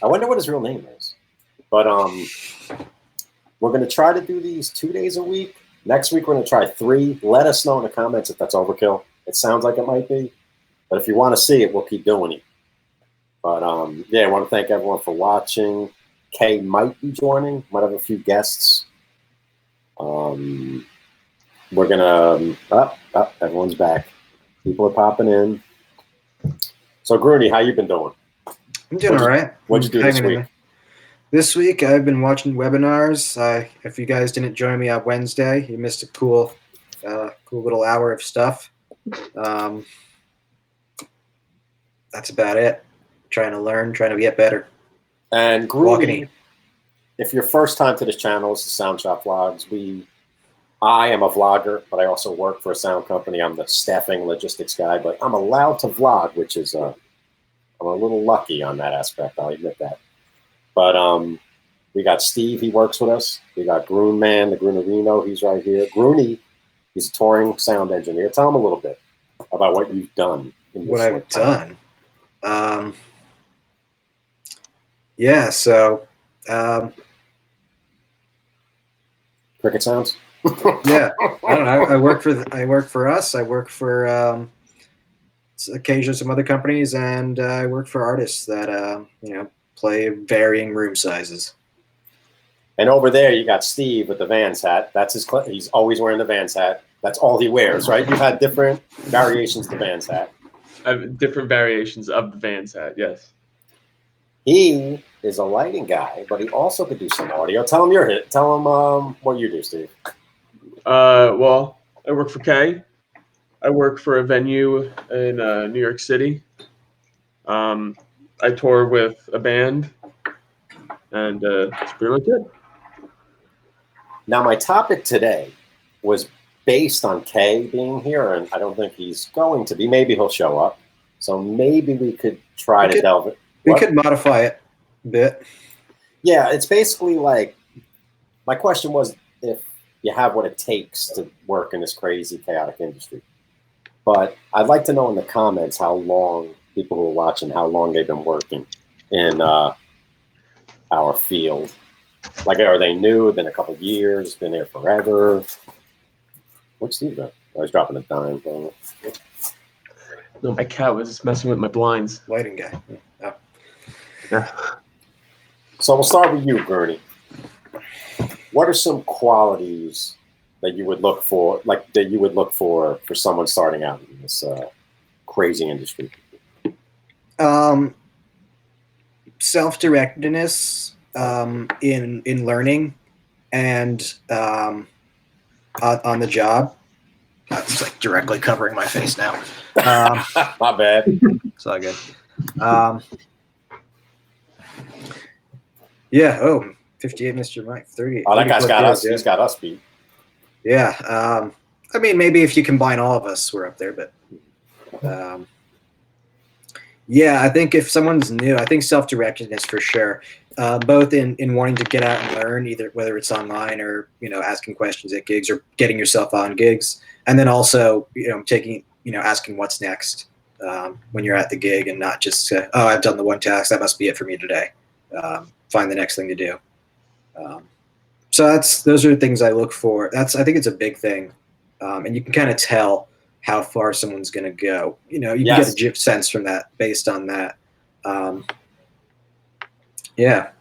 I wonder what his real name is. But we're going to try to do these 2 days a week. Next week, we're going to try 3. Let us know in the comments if that's overkill. It sounds like it might be. But if you want to see it, we'll keep doing it. But, yeah, I want to thank everyone for watching. Kay might be joining. Might have a few guests. We're going to everyone's back. People are popping in. So, Grooney, how you been doing? I'm doing all right. What'd you do this week? This week, I've been watching webinars. If you guys didn't join me on Wednesday, you missed a cool little hour of stuff. That's about it. Trying to learn, trying to get better. And Groovy, if you're first time to this channel, it's the Sound Shop Vlogs. I am a vlogger, but I also work for a sound company. I'm the staffing logistics guy, but I'm allowed to vlog, which is I'm a little lucky on that aspect. I'll admit that. But we got Steve, he works with us. We got Groonman, the Groonerino, he's right here. Grooney, he's a touring sound engineer. Tell him a little bit about what you've done. What I've done? Yeah, so cricket sounds. Yeah, I don't know. I work for us. I work for occasionally some other companies, and I work for artists that play varying room sizes. And over there, you got Steve with the Vans hat. That's he's always wearing the Vans hat. That's all he wears, right? You've had different variations of the Vans hat. I have different variations of the Vans hat, yes. He is a lighting guy, but he also could do some audio. Tell him your hit. Tell him what you do, Steve. Well, I work for Kay. I work for a venue in New York City. I tour with a band, and it's pretty much it. Now, my topic today was based on Kay being here, and I don't think he's going to be. Maybe he'll show up. So maybe we could try to delve it. We could modify it a bit. Yeah, it's basically like, my question was if you have what it takes to work in this crazy, chaotic industry. But I'd like to know in the comments how long people who are watching, how long they've been working in our field. Like, are they new? Been a couple of years? Been there forever? What's Steve doing? I was dropping a dime. No, my cat was messing with my blinds. Lighting guy. Oh. Yeah. So we'll start with you, Bernie. What are some qualities that you would look for, for someone starting out in this crazy industry? Self-directedness in learning and on the job. It's like directly covering my face now. My bad. It's all good. Yeah. Oh, 58 Mr. Mike. 38. Oh, that guy's got us. Yeah. He's got us beat. Yeah. I mean, maybe if you combine all of us, we're up there. But yeah, I think if someone's new, I think self-directedness for sure. Both in wanting to get out and learn, either whether it's online or asking questions at gigs or getting yourself on gigs, and then also asking what's next when you're at the gig and not just oh, I've done the one task, that must be it for me today. Find the next thing to do. So those are the things I look for. I think it's a big thing, and you can kind of tell how far someone's going to go. You can get a sense from that based on that. Yeah.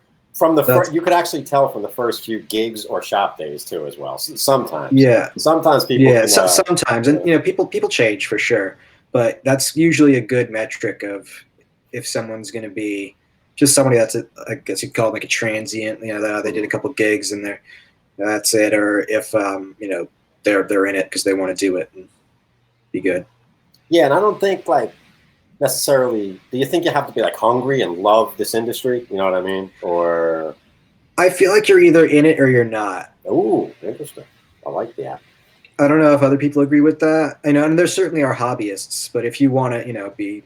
You could actually tell from the first few gigs or shop days too, as well. Sometimes. Yeah. Sometimes people. Yeah. Sometimes, and people change for sure, but that's usually a good metric of if someone's going to be just somebody that's I guess you'd call them like a transient. They did a couple gigs and that's it, or if they're in it because they want to do it and be good. Yeah, and I don't think necessarily. Do you think you have to be hungry and love this industry? You know what I mean? Or I feel like you're either in it or you're not. Ooh, interesting. I like that. I don't know if other people agree with that. I know, and there certainly are hobbyists, but if you want to,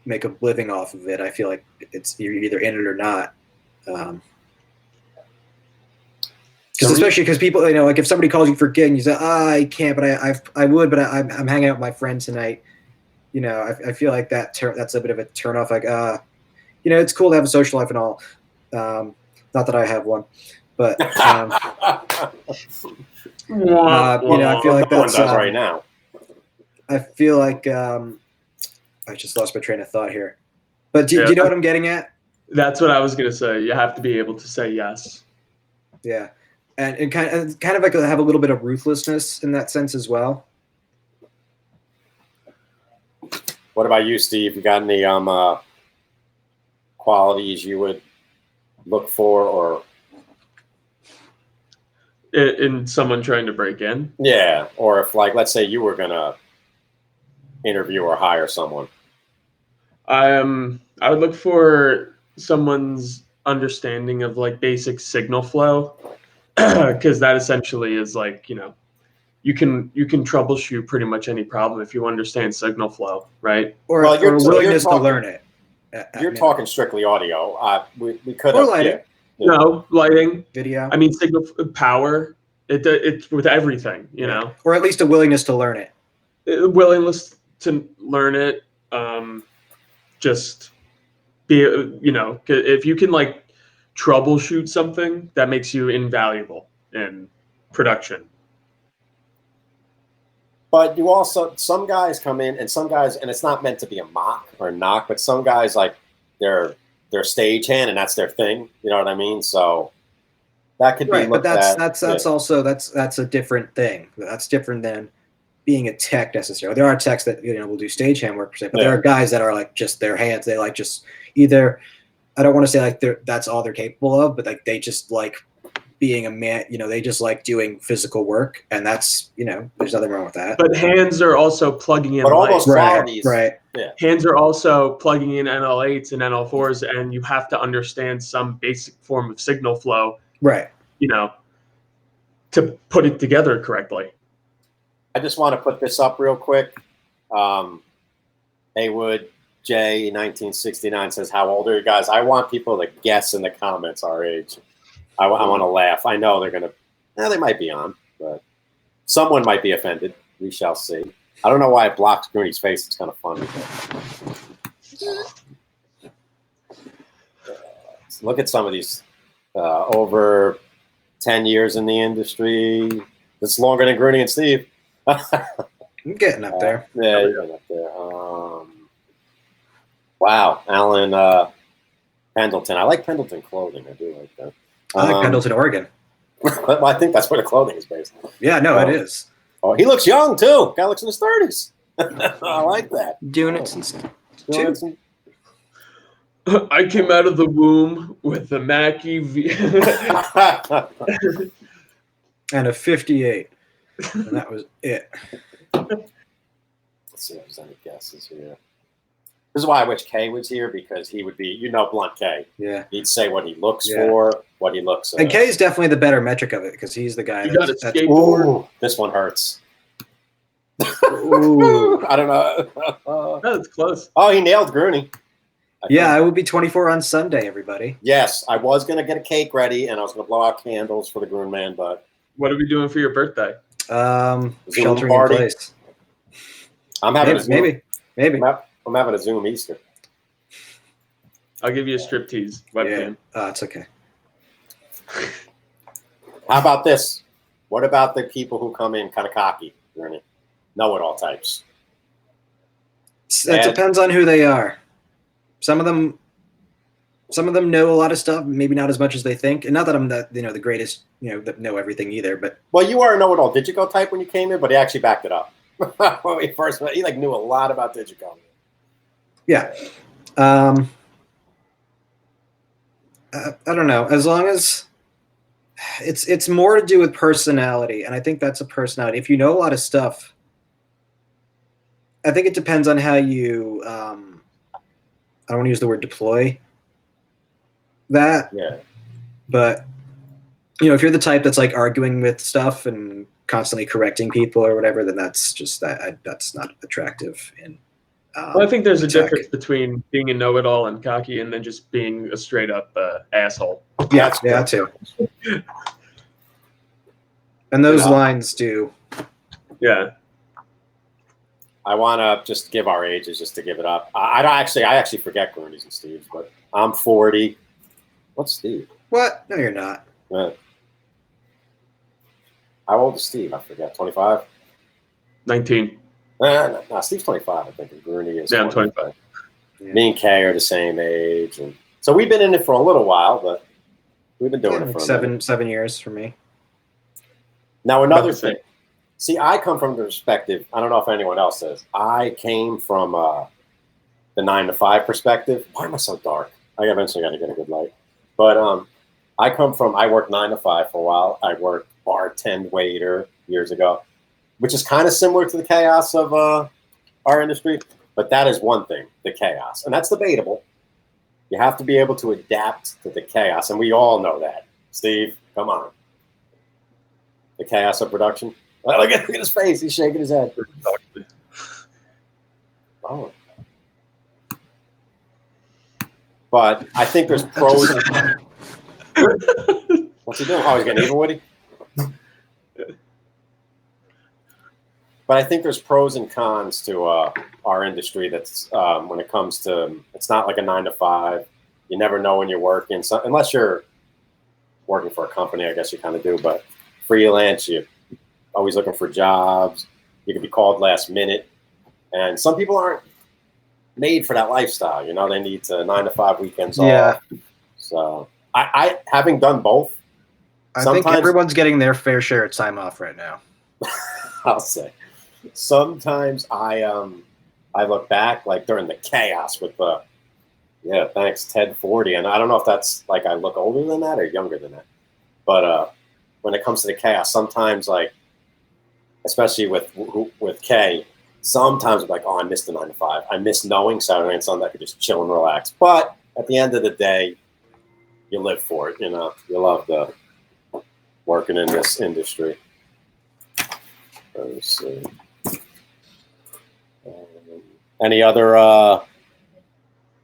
make a living off of it, I feel like you're either in it or not. Especially because people, if somebody calls you for a gig and you say, I can't, but I would, but I'm hanging out with my friend tonight. I feel like that's a bit of a turnoff. it's cool to have a social life and all. Not that I have one, but I feel like no one that's does right now. I feel like I just lost my train of thought here. But do you know what I'm getting at? That's what I was gonna say. You have to be able to say yes. Yeah, and kind of like have a little bit of ruthlessness in that sense as well. What about you, Steve? You got any qualities you would look for, or in someone trying to break in? Yeah, or if, like, let's say you were gonna interview or hire someone. I would look for someone's understanding of like basic signal flow, because that essentially is like, you can troubleshoot pretty much any problem if you understand signal flow, right? Or Well, or willingness to learn it. You're talking strictly audio. We could Or have lighting. No, lighting, Video. I mean, signal power. It's with everything, Or at least a willingness to learn it. Willingness to learn it. Just be, if you can like troubleshoot something, that makes you invaluable in production. But you also, some guys come in, and some guys, and it's not meant to be a mock or a knock, but some guys, like, they're stagehand and that's their thing. You know what I mean? So that could be right. But that's yeah. also that's a different thing. That's different than being a tech necessarily. There are techs that will do stagehand work per se, but there are guys that are like just their hands. They like just either, I don't want to say like that's all they're capable of, but like they just like being a man. They just like doing physical work, and that's there's nothing wrong with that. But hands are also plugging in. But all those qualities, right? Yeah. Hands are also plugging in NL8s and NL4s, and you have to understand some basic form of signal flow, right? To put it together correctly. I just want to put this up real quick. Haywood J 1969 says, "How old are you guys?" I want people to guess in the comments our age. I want to laugh. I know they're gonna. They might be on, but someone might be offended. We shall see. I don't know why it blocks Grooney's face. It's kind of funny. Look at some of these over 10 years in the industry. It's longer than Grooney and Steve. I'm getting up there. Yeah, you're getting up there. Wow, Alan Pendleton. I like Pendleton clothing. I do like that. I like Pendleton, Oregon. Well, I think that's where the clothing is based. Yeah, no, it is. Oh, he looks young too. Guy looks in his 30s. I like that. Doing it since two. I came out of the womb with a Mackie V. And a 58. And that was it. Let's see if there's any guesses here. This is why I wish Kay was here, because he would be, Blunt Kay. Yeah. He'd say what he looks for, what he looks. And Kay is definitely the better metric of it, because he's the guy. You got a skateboard. Ooh, this one hurts. Ooh. I don't know. No, that's close. Oh, he nailed Grooney. I will be 24 on Sunday, everybody. Yes, I was going to get a cake ready, and I was going to blow out candles for the Groon Man, but. What are we doing for your birthday? Sheltering in place. I'm having maybe. I'm having a Zoom Easter. I'll give you a striptease webcam. Yeah, it's okay. How about this? What about the people who come in kind of cocky, know-it-all types? It depends on who they are. Some of them know a lot of stuff, maybe not as much as they think. And not that I'm the greatest, that know everything either. But well, you are a know-it-all Digico type when you came in, but he actually backed it up. When we first met, he knew a lot about Digico. Yeah. I don't know. As long as it's more to do with personality, and I think that's a personality. If you know a lot of stuff, I think it depends on how you. I don't want to use the word deploy that. Yeah. But if you're the type that's like arguing with stuff and constantly correcting people or whatever, then that's just that's not attractive. And well, I think there's a difference between being a know-it-all and cocky, and then just being a straight-up asshole. Yeah, too. And those lines do. Yeah. I want to just give our ages just to give it up. I actually forget Groonies and Steve's, but I'm 40. What's Steve? What? No, you're not. Yeah. How old is Steve? I forget. 25? 19. No, Steve's 25, I think, and Grooney is 25. Yeah. Me and Kay are the same age. And so we've been in it for a little while, but we've been doing it for like 7 years for me. Now, another thing. See, I come from the perspective, I don't know if anyone else does. I came from the 9 to 5 perspective. Why am I so dark? I eventually got to get a good light. But I worked 9 to 5 for a while. I worked bartend waiter years ago, which is kind of similar to the chaos of our industry. But that is one thing, the chaos. And that's debatable. You have to be able to adapt to the chaos. And we all know that. Steve, come on. The chaos of production. Look at his face. He's shaking his head. Oh. But I think there's pros. What's he doing? Oh, he's getting even with it. But I think there's pros and cons to our industry. That's when it comes to, it's not like a 9 to 5. You never know when you're working. So, unless you're working for a company, I guess you kind of do. But freelance, you're always looking for jobs. You can be called last minute. And some people aren't made for that lifestyle. You know, they need to 9 to 5 weekends off. So I having done both. I think everyone's getting their fair share of time off right now. I'll say. Sometimes I look back like during the chaos with thanks Ted 40, and I don't know if that's like I look older than that or younger than that, but when it comes to the chaos, sometimes like especially with Kay, sometimes I'm like, oh, I missed the 9 to 5. I miss knowing Saturday and Sunday I could just chill and relax. But at the end of the day, you live for it. You know, you love the working in this industry. Let's see. Any other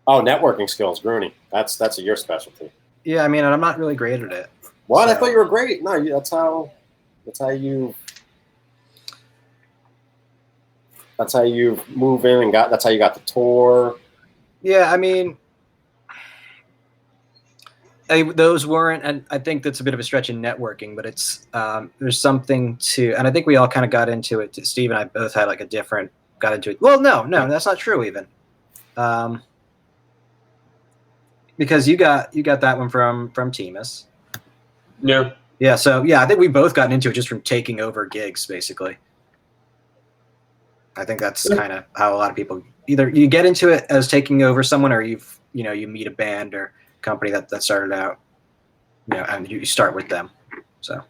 networking skills, Grooney. That's your specialty. Yeah, I mean, I'm not really great at it. What? So. I thought you were great. No, that's how you move in and that's how you got the tour. Yeah, I mean, those weren't, and I think that's a bit of a stretch in networking, but it's there's something to, and I think we all kind of got into it. Steve and I both had like got into it. Well, no, that's not true even, because you got that one from Temus. Yeah. So yeah, I think we both gotten into it just from taking over gigs, basically. I think that's kind of how a lot of people either you get into it as taking over someone, or you meet a band or company that started out, and you start with them. So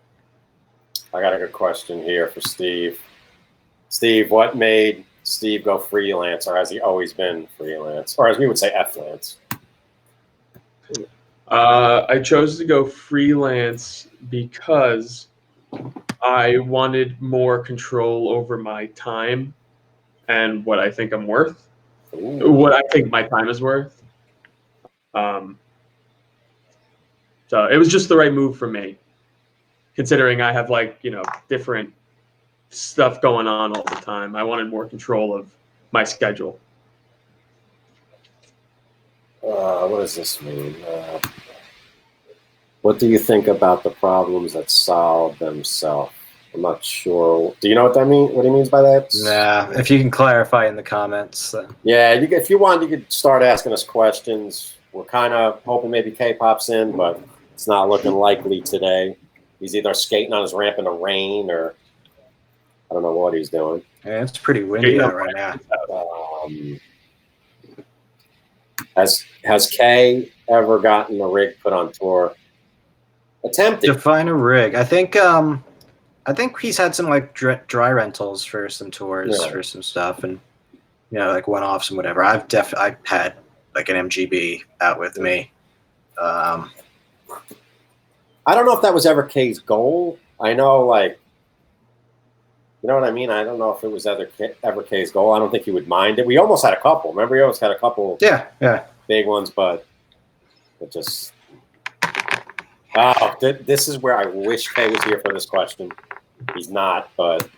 I got a good question here for Steve. Steve, what made Steve go freelance, or has he always been freelance, or as we would say, F-lance? I chose to go freelance because I wanted more control over my time and what I think I'm worth, what I think my time is worth. So it was just the right move for me, considering I have different stuff going on all the time. I wanted more control of my schedule. What does this mean? What do you think about the problems that solve themselves? I'm not sure. Do you know what that means? What he means by that? Nah. If you can clarify in the comments. Yeah, if you want, you could start asking us questions. We're kind of hoping maybe K-pop's in, but it's not looking likely today. He's either skating on his ramp in the rain, or I don't know what he's doing. Yeah, it's pretty windy out right now. Has Kay ever gotten a rig put on tour? Attempted. Define a rig. I think he's had some like dry rentals for some tours for some stuff, and like one-offs and whatever. I've had like an MGB out with me. I don't know if that was ever Kay's goal. I know, like, you know what I mean? I don't know if it was ever Kay's goal. I don't think he would mind it. We almost had a couple. Remember, we almost had a couple big ones, but it just... Oh, this is where I wish Kay was here for this question. He's not, but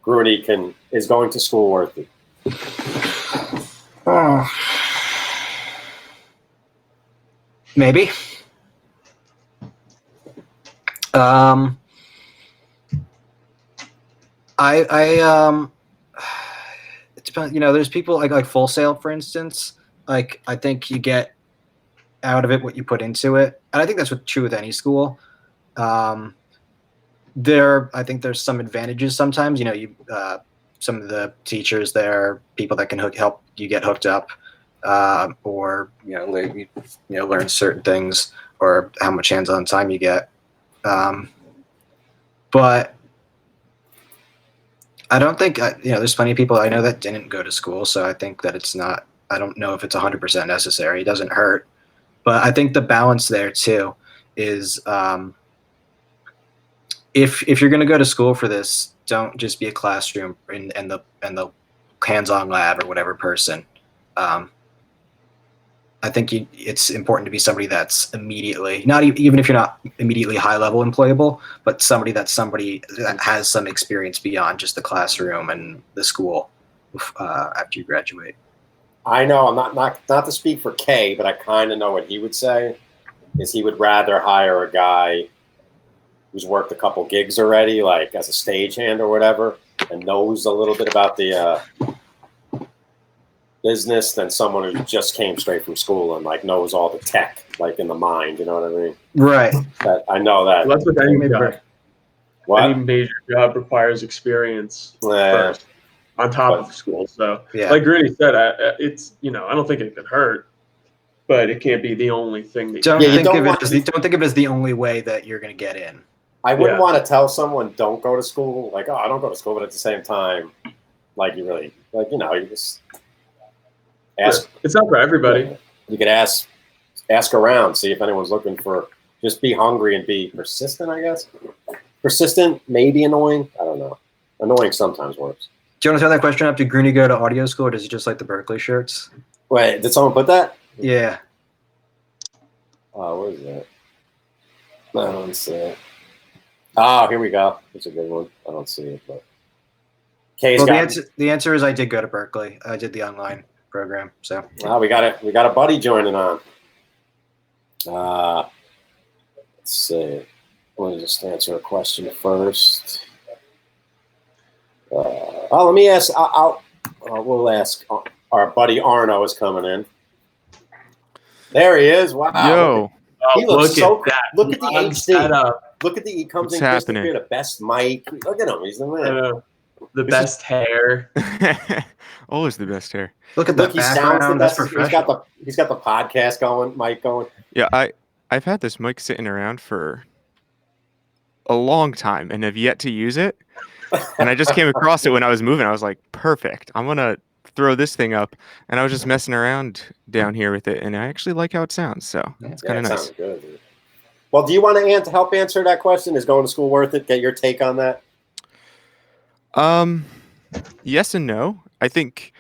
Grooney is going to school worth it. Maybe. It depends. There's people like Full Sail, for instance. Like, I think you get out of it what you put into it, and I think that's true with any school. I think there's some advantages sometimes. Some of the teachers there, people that can help you get hooked up, or learn certain things, or how much hands-on time you get. But I don't think there's plenty of people I know that didn't go to school, so I think that it's not. I don't know if it's 100% necessary. It doesn't hurt, but I think the balance there too is if you're going to go to school for this, don't just be a classroom and the hands-on lab or whatever person. I think it's important to be somebody that's immediately, not even if you're not immediately high-level employable, but somebody that has some experience beyond just the classroom and the school after you graduate. I know, I'm not to speak for Kay, but I kind of know what he would say. Is he would rather hire a guy who's worked a couple gigs already, like as a stagehand or whatever, and knows a little bit about the business than someone who just came straight from school and like knows all the tech, like in the mind. You know what I mean? Right. I know that. Well, that's what any job. What? Any major job requires experience first, on top of school. So, like Rudy said, it's I don't think it could hurt, but it can't be the only thing that. Don't think of it as the only way that you're going to get in. I wouldn't want to tell someone don't go to school, like, oh, I don't go to school, but at the same time, like you really, you just ask. It's not for everybody. You could ask around, see if anyone's looking for. Just be hungry and be persistent, I guess. Persistent, maybe annoying. I don't know. Annoying sometimes works. Do you want to throw that question up? Did Grooney go to audio school, or does he just like the Berkeley shirts? Wait, did someone put that? Yeah. Oh, what is that? I don't see it. Oh, here we go. It's a good one. I don't see it, but the answer is I did go to Berkeley. I did the online program. So we got a buddy joining on. Let's see. Let me just answer a question first. Let me ask. We'll ask. Our buddy Arno is coming in. There he is. Wow. Yo. He looks so cool. Look at the HD. Look at he comes What's in happening? Christopher, the best mic. Look at him. He's the man. The best hair. Always the best hair. Look at the background. That's professional. He's got the podcast going, mic going. Yeah, I've had this mic sitting around for a long time and have yet to use it. And I just came across it when I was moving. I was like, perfect. I'm going to throw this thing up. And I was just messing around down here with it. And I actually like how it sounds. So it's kind of nice. Sounds good, dude. Well, do you want to help answer that question? Is going to school worth it? Get your take on that. Yes and no. I think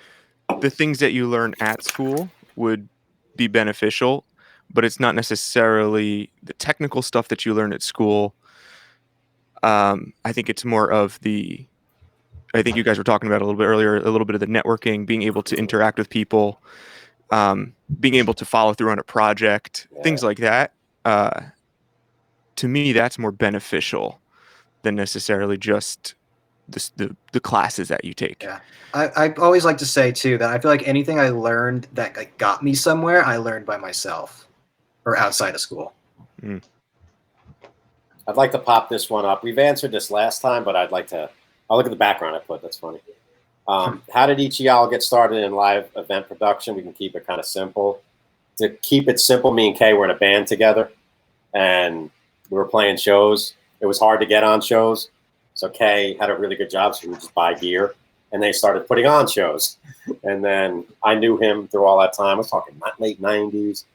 the things that you learn at school would be beneficial, but it's not necessarily the technical stuff that you learn at school. I think it's more of I think you guys were talking about a little bit earlier, a little bit of the networking, being able to interact with people, being able to follow through on a project, things like that. To me, that's more beneficial than necessarily just the classes that you take. Yeah, I always like to say too that I feel like anything I learned that got me somewhere, I learned by myself or outside of school. Mm. I'd like to pop this one up. We've answered this last time, but I'll look at the background I put. That's funny. How did each of y'all get started in live event production? We can keep it kind of simple. To keep it simple, me and Kay were in a band together, and we were playing shows. It was hard to get on shows. So Kay had a really good job, so we would just buy gear, and they started putting on shows. And then I knew him through all that time. I was talking late 90s.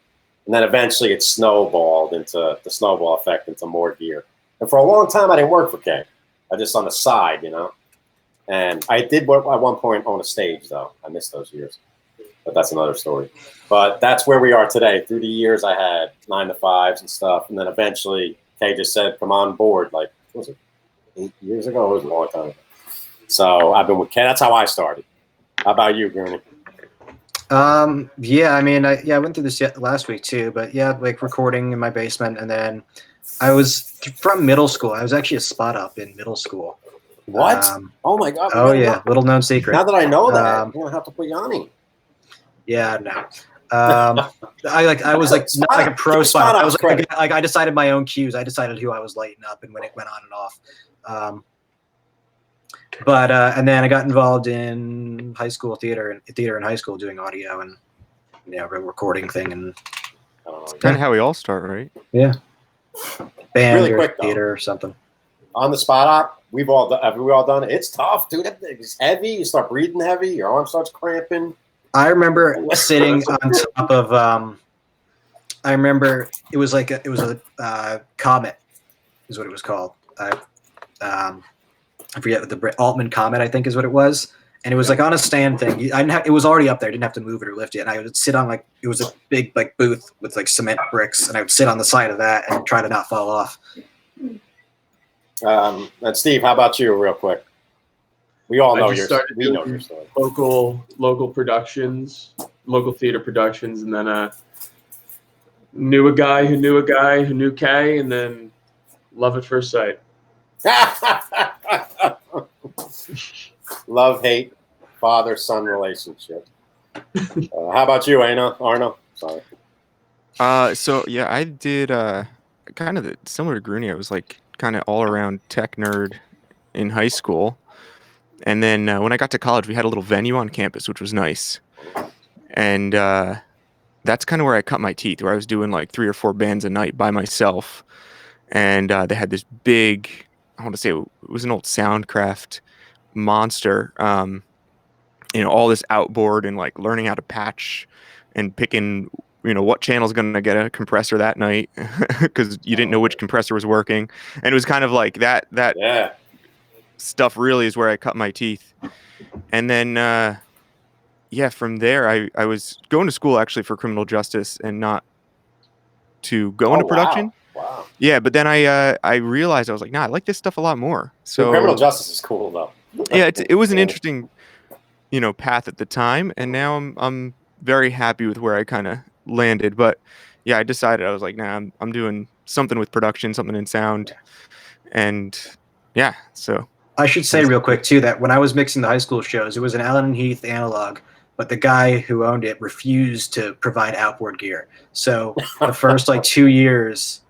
And then eventually it snowballed into the snowball effect into more gear. And for a long time, I didn't work for Kay. I just on the side, And I did at one point own a stage, though. I missed those years. But that's another story. But that's where we are today. Through the years, I had 9 to 5s and stuff. And then eventually, Kay just said, come on board. Like, what was it, 8 years ago? It was a long time ago. So I've been with Kay. That's how I started. How about you, Gurney? Yeah, I mean, I went through this last week too, but yeah, like recording in my basement, and then I was from middle school. I was actually a spot up in middle school. What? Oh my God! Oh yeah, little known secret. Now that I know that, I'm gonna have to put Yanni. Yeah, no. I was like not like a pro spot. I was like I decided my own cues. I decided who I was lighting up and when it went on and off. But and then I got involved in high school theater in high school doing audio and recording thing and kind of how we all start, right? Yeah, band really or quick, theater or something. On the spot op, have we all done it? It's tough, dude. It's heavy. You start breathing heavy. Your arm starts cramping. I remember sitting on top of. I remember it was a comet, is what it was called. I forget the Altman Comet, I think is what it was, and it was like on a stand thing. It was already up there. I didn't have to move it or lift it. And I would sit on it was a big booth with like cement bricks, and I would sit on the side of that and try to not fall off. And Steve, how about you, real quick? We all know your story. Local productions, local theater productions, and then knew a guy who knew a guy who knew Kay, and then love at first sight. Love, hate, father-son relationship. How about you, Arno? Sorry. So yeah, I did kind of similar to Grooney. I was like kind of all around tech nerd in high school, and then when I got to college, we had a little venue on campus, which was nice, and that's kind of where I cut my teeth, where I was doing like 3 or 4 bands a night by myself, and they had this big, I want to say it was an old Soundcraft monster, all this outboard and like learning how to patch and picking, what channel's going to get a compressor that night because you didn't know which compressor was working. And it was kind of like that stuff really is where I cut my teeth. And then, from there, I was going to school actually for criminal justice and not to go into production. Wow. Yeah, but then I realized I was like, I like this stuff a lot more. So criminal justice is cool though. Yeah, it was an interesting, path at the time, and now I'm very happy with where I kind of landed. But yeah, I decided I was like, I'm doing something with production, something in sound, and yeah. So I should say real quick too that when I was mixing the high school shows, it was an Allen and Heath analog, but the guy who owned it refused to provide outboard gear. So the first 2 years.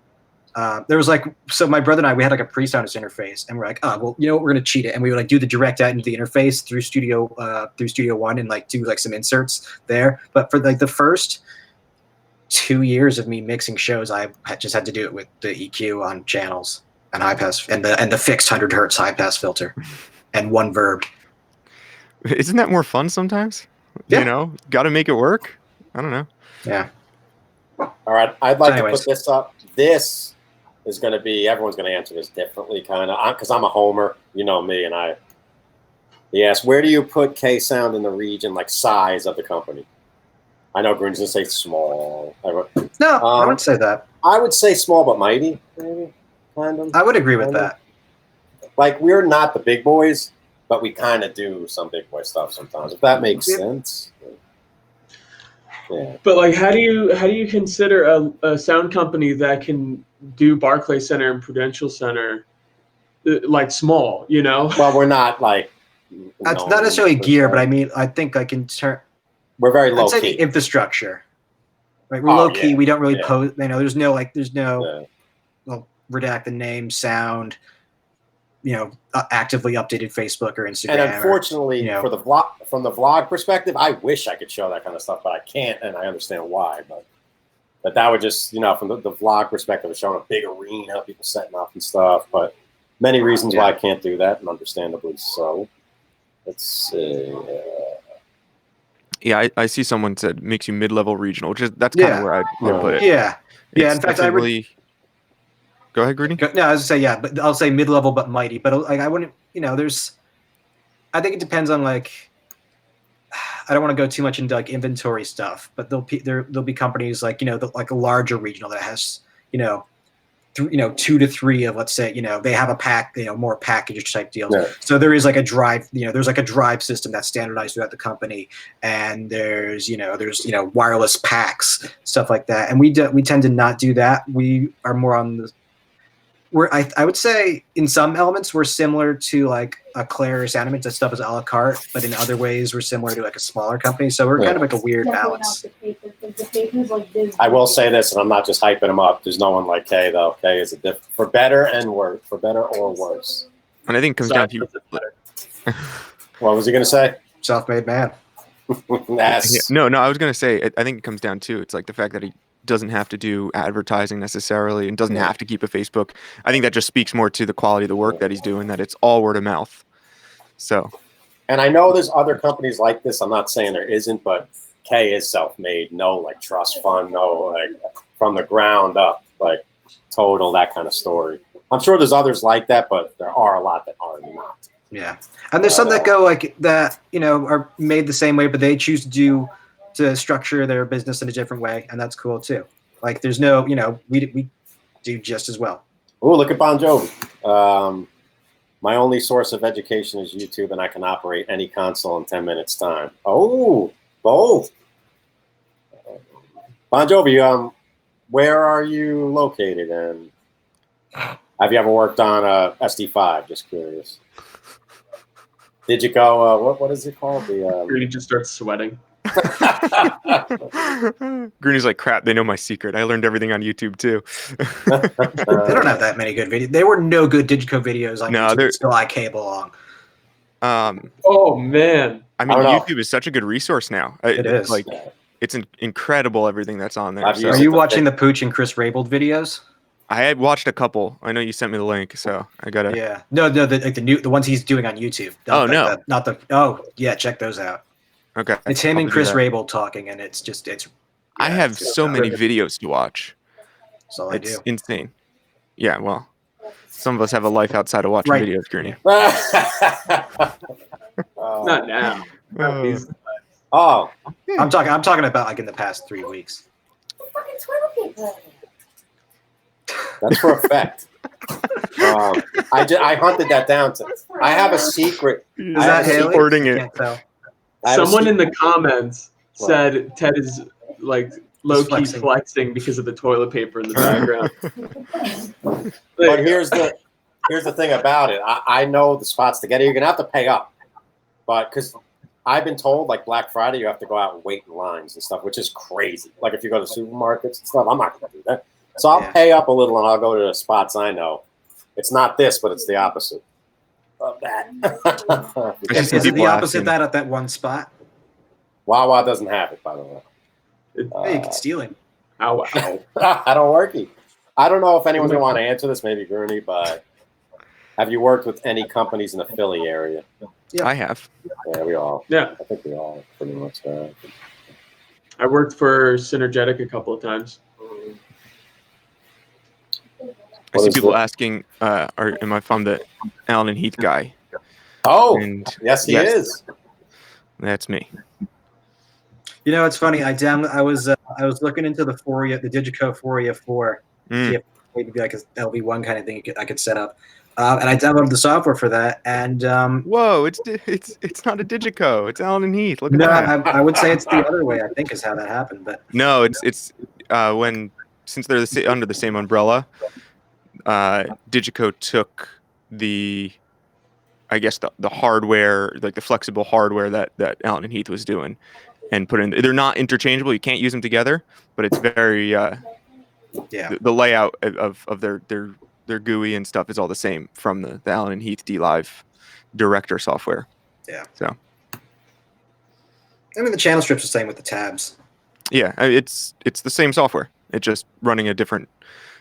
There was so my brother and I, we had a pre-sound interface, and we're like, oh, well, we're going to cheat it. And we would do the direct out into the interface through Studio One and do some inserts there. But for the first 2 years of me mixing shows, I just had to do it with the EQ on channels and high pass and the fixed 100 hertz high pass filter and one verb. Isn't that more fun sometimes? Yeah. Got to make it work. I don't know. Yeah. All right. I'd like to put this up. This is going to be, everyone's going to answer this differently, kind of, because I'm a homer, you know me, and he asked, where do you put K-Sound in the region, size of the company? I know Green's going to say small. No, I wouldn't say that. I would say small but mighty, maybe, kind of. I would agree with that. We're not the big boys, but we kind of do some big boy stuff sometimes, if that makes sense. Yeah. But how do you consider a sound company that can do Barclay Center and Prudential Center small? Well, we're not that's not necessarily gear, but I mean, I think in turn we're very low key. The infrastructure, right? We're low key. We don't really pose. There's no redact the name, sound. Actively updated Facebook or Instagram. And unfortunately, from the vlog perspective, I wish I could show that kind of stuff, but I can't, and I understand why. But that would just, from the vlog perspective, it's showing a big arena, people setting up and stuff. But many reasons why I can't do that, and understandably so. Let's see. Yeah, I see someone said makes you mid-level regional, that's kind of where I'd put it. Yeah. Yeah. In fact, Go ahead, Greedy. No, I was gonna say but I'll say mid-level but mighty. But I wouldn't. I think it depends on I don't want to go too much into inventory stuff, but there'll be companies a larger regional that has 2 to 3 of, let's say, they have a pack, more package type deals. Yeah. So there is like a drive, there's like a drive system that's standardized throughout the company, and there's wireless packs, stuff like that. And we tend to not do that. We are more on the I would say in some elements we're similar to like a Claire's Animate. That stuff is a la carte, but in other ways we're similar to like a smaller company. So we're kind of like a weird balance. I will say this, and I'm not just hyping him up. There's no one like Kay though. Kay is a different, for better and worse, for better or worse. And I think it comes down to you. What was he going to say? Self-made man. Yes. No, I was going to say, I think it comes down to, it's like the fact that he doesn't have to do advertising necessarily and doesn't have to keep a Facebook. I think that just speaks more to the quality of the work that he's doing, that it's all word of mouth. So, and I know there's other companies like this. I'm not saying there isn't, but Kay is self-made. No, like trust fund, no, like from the ground up, like total, that kind of story. I'm sure there's others like that, but there are a lot that are not. Yeah. And there's some that go like that, are made the same way, but they choose to structure their business in a different way, and that's cool too. Like there's no, we do just as well. Oh, look at Bon Jovi. My only source of education is YouTube, and I can operate any console in 10 minutes time. Oh, both. Bon Jovi, where are you located, and have you ever worked on a SD5? Just curious. Did you go, what is it called? Really just starts sweating. Grooney's like, crap, they know my secret. I learned everything on YouTube too. They don't have that many good videos. There were no good Digico videos on YouTube until I came along. Oh man, I mean, YouTube is such a good resource now. It is. Like, it's incredible everything that's on there. Are you watching the Pooch and Chris Raybould videos? I had watched a couple. I know you sent me the link, so I gotta. Yeah. No, the ones he's doing on YouTube. Check those out. Okay. It's him and Chris Raybould talking, and it's. I have so many videos to watch. That's all I do. It's insane. Yeah, well, some of us have a life outside of watching videos, Grooney. Not now. I'm talking about like in the past 3 weeks. That's for effect. I hunted that down. I have a secret. Is that Haley? It. Someone in the comments said Ted is like low-key flexing because of the toilet paper in the background. But here's the thing about it. I know the spots to get it. You're gonna have to pay up, but because I've been told like Black Friday you have to go out and wait in lines and stuff, which is crazy. Like if you go to supermarkets and stuff, I'm not gonna do that. So I'll pay up a little and I'll go to the spots I know. It's not this, but it's the opposite of that. Is it the opposite of that at that one spot? Wawa doesn't have it, by the way. Hey, you can steal him. Ow. I don't work it. I don't know if anyone's going to want to answer this, maybe Grooney, but have you worked with any companies in the Philly area? Yeah, I have. Yeah, we all. Yeah. I think we all pretty much have. I worked for Synergetic a couple of times. I see people asking, am I from the Allen and Heath guy? Oh, yes, he is. That's me. It's funny. I was looking into the Foria, the Digico Foria 4, see if maybe like a LV1 kind of thing I could set up, and I downloaded the software for that. And whoa, it's not a Digico. It's Allen and Heath. Look at that. I would say it's the other way. I think is how that happened. But no, it's since they're under the same umbrella. Digico took the hardware, like the flexible hardware that Allen and Heath was doing, and put in. They're not interchangeable. You can't use them together, but it's very the layout of their GUI and stuff is all the same from the Allen and Heath DLive director software. Yeah. So I mean the channel strip's the same with the tabs. Yeah, it's the same software. It's just running a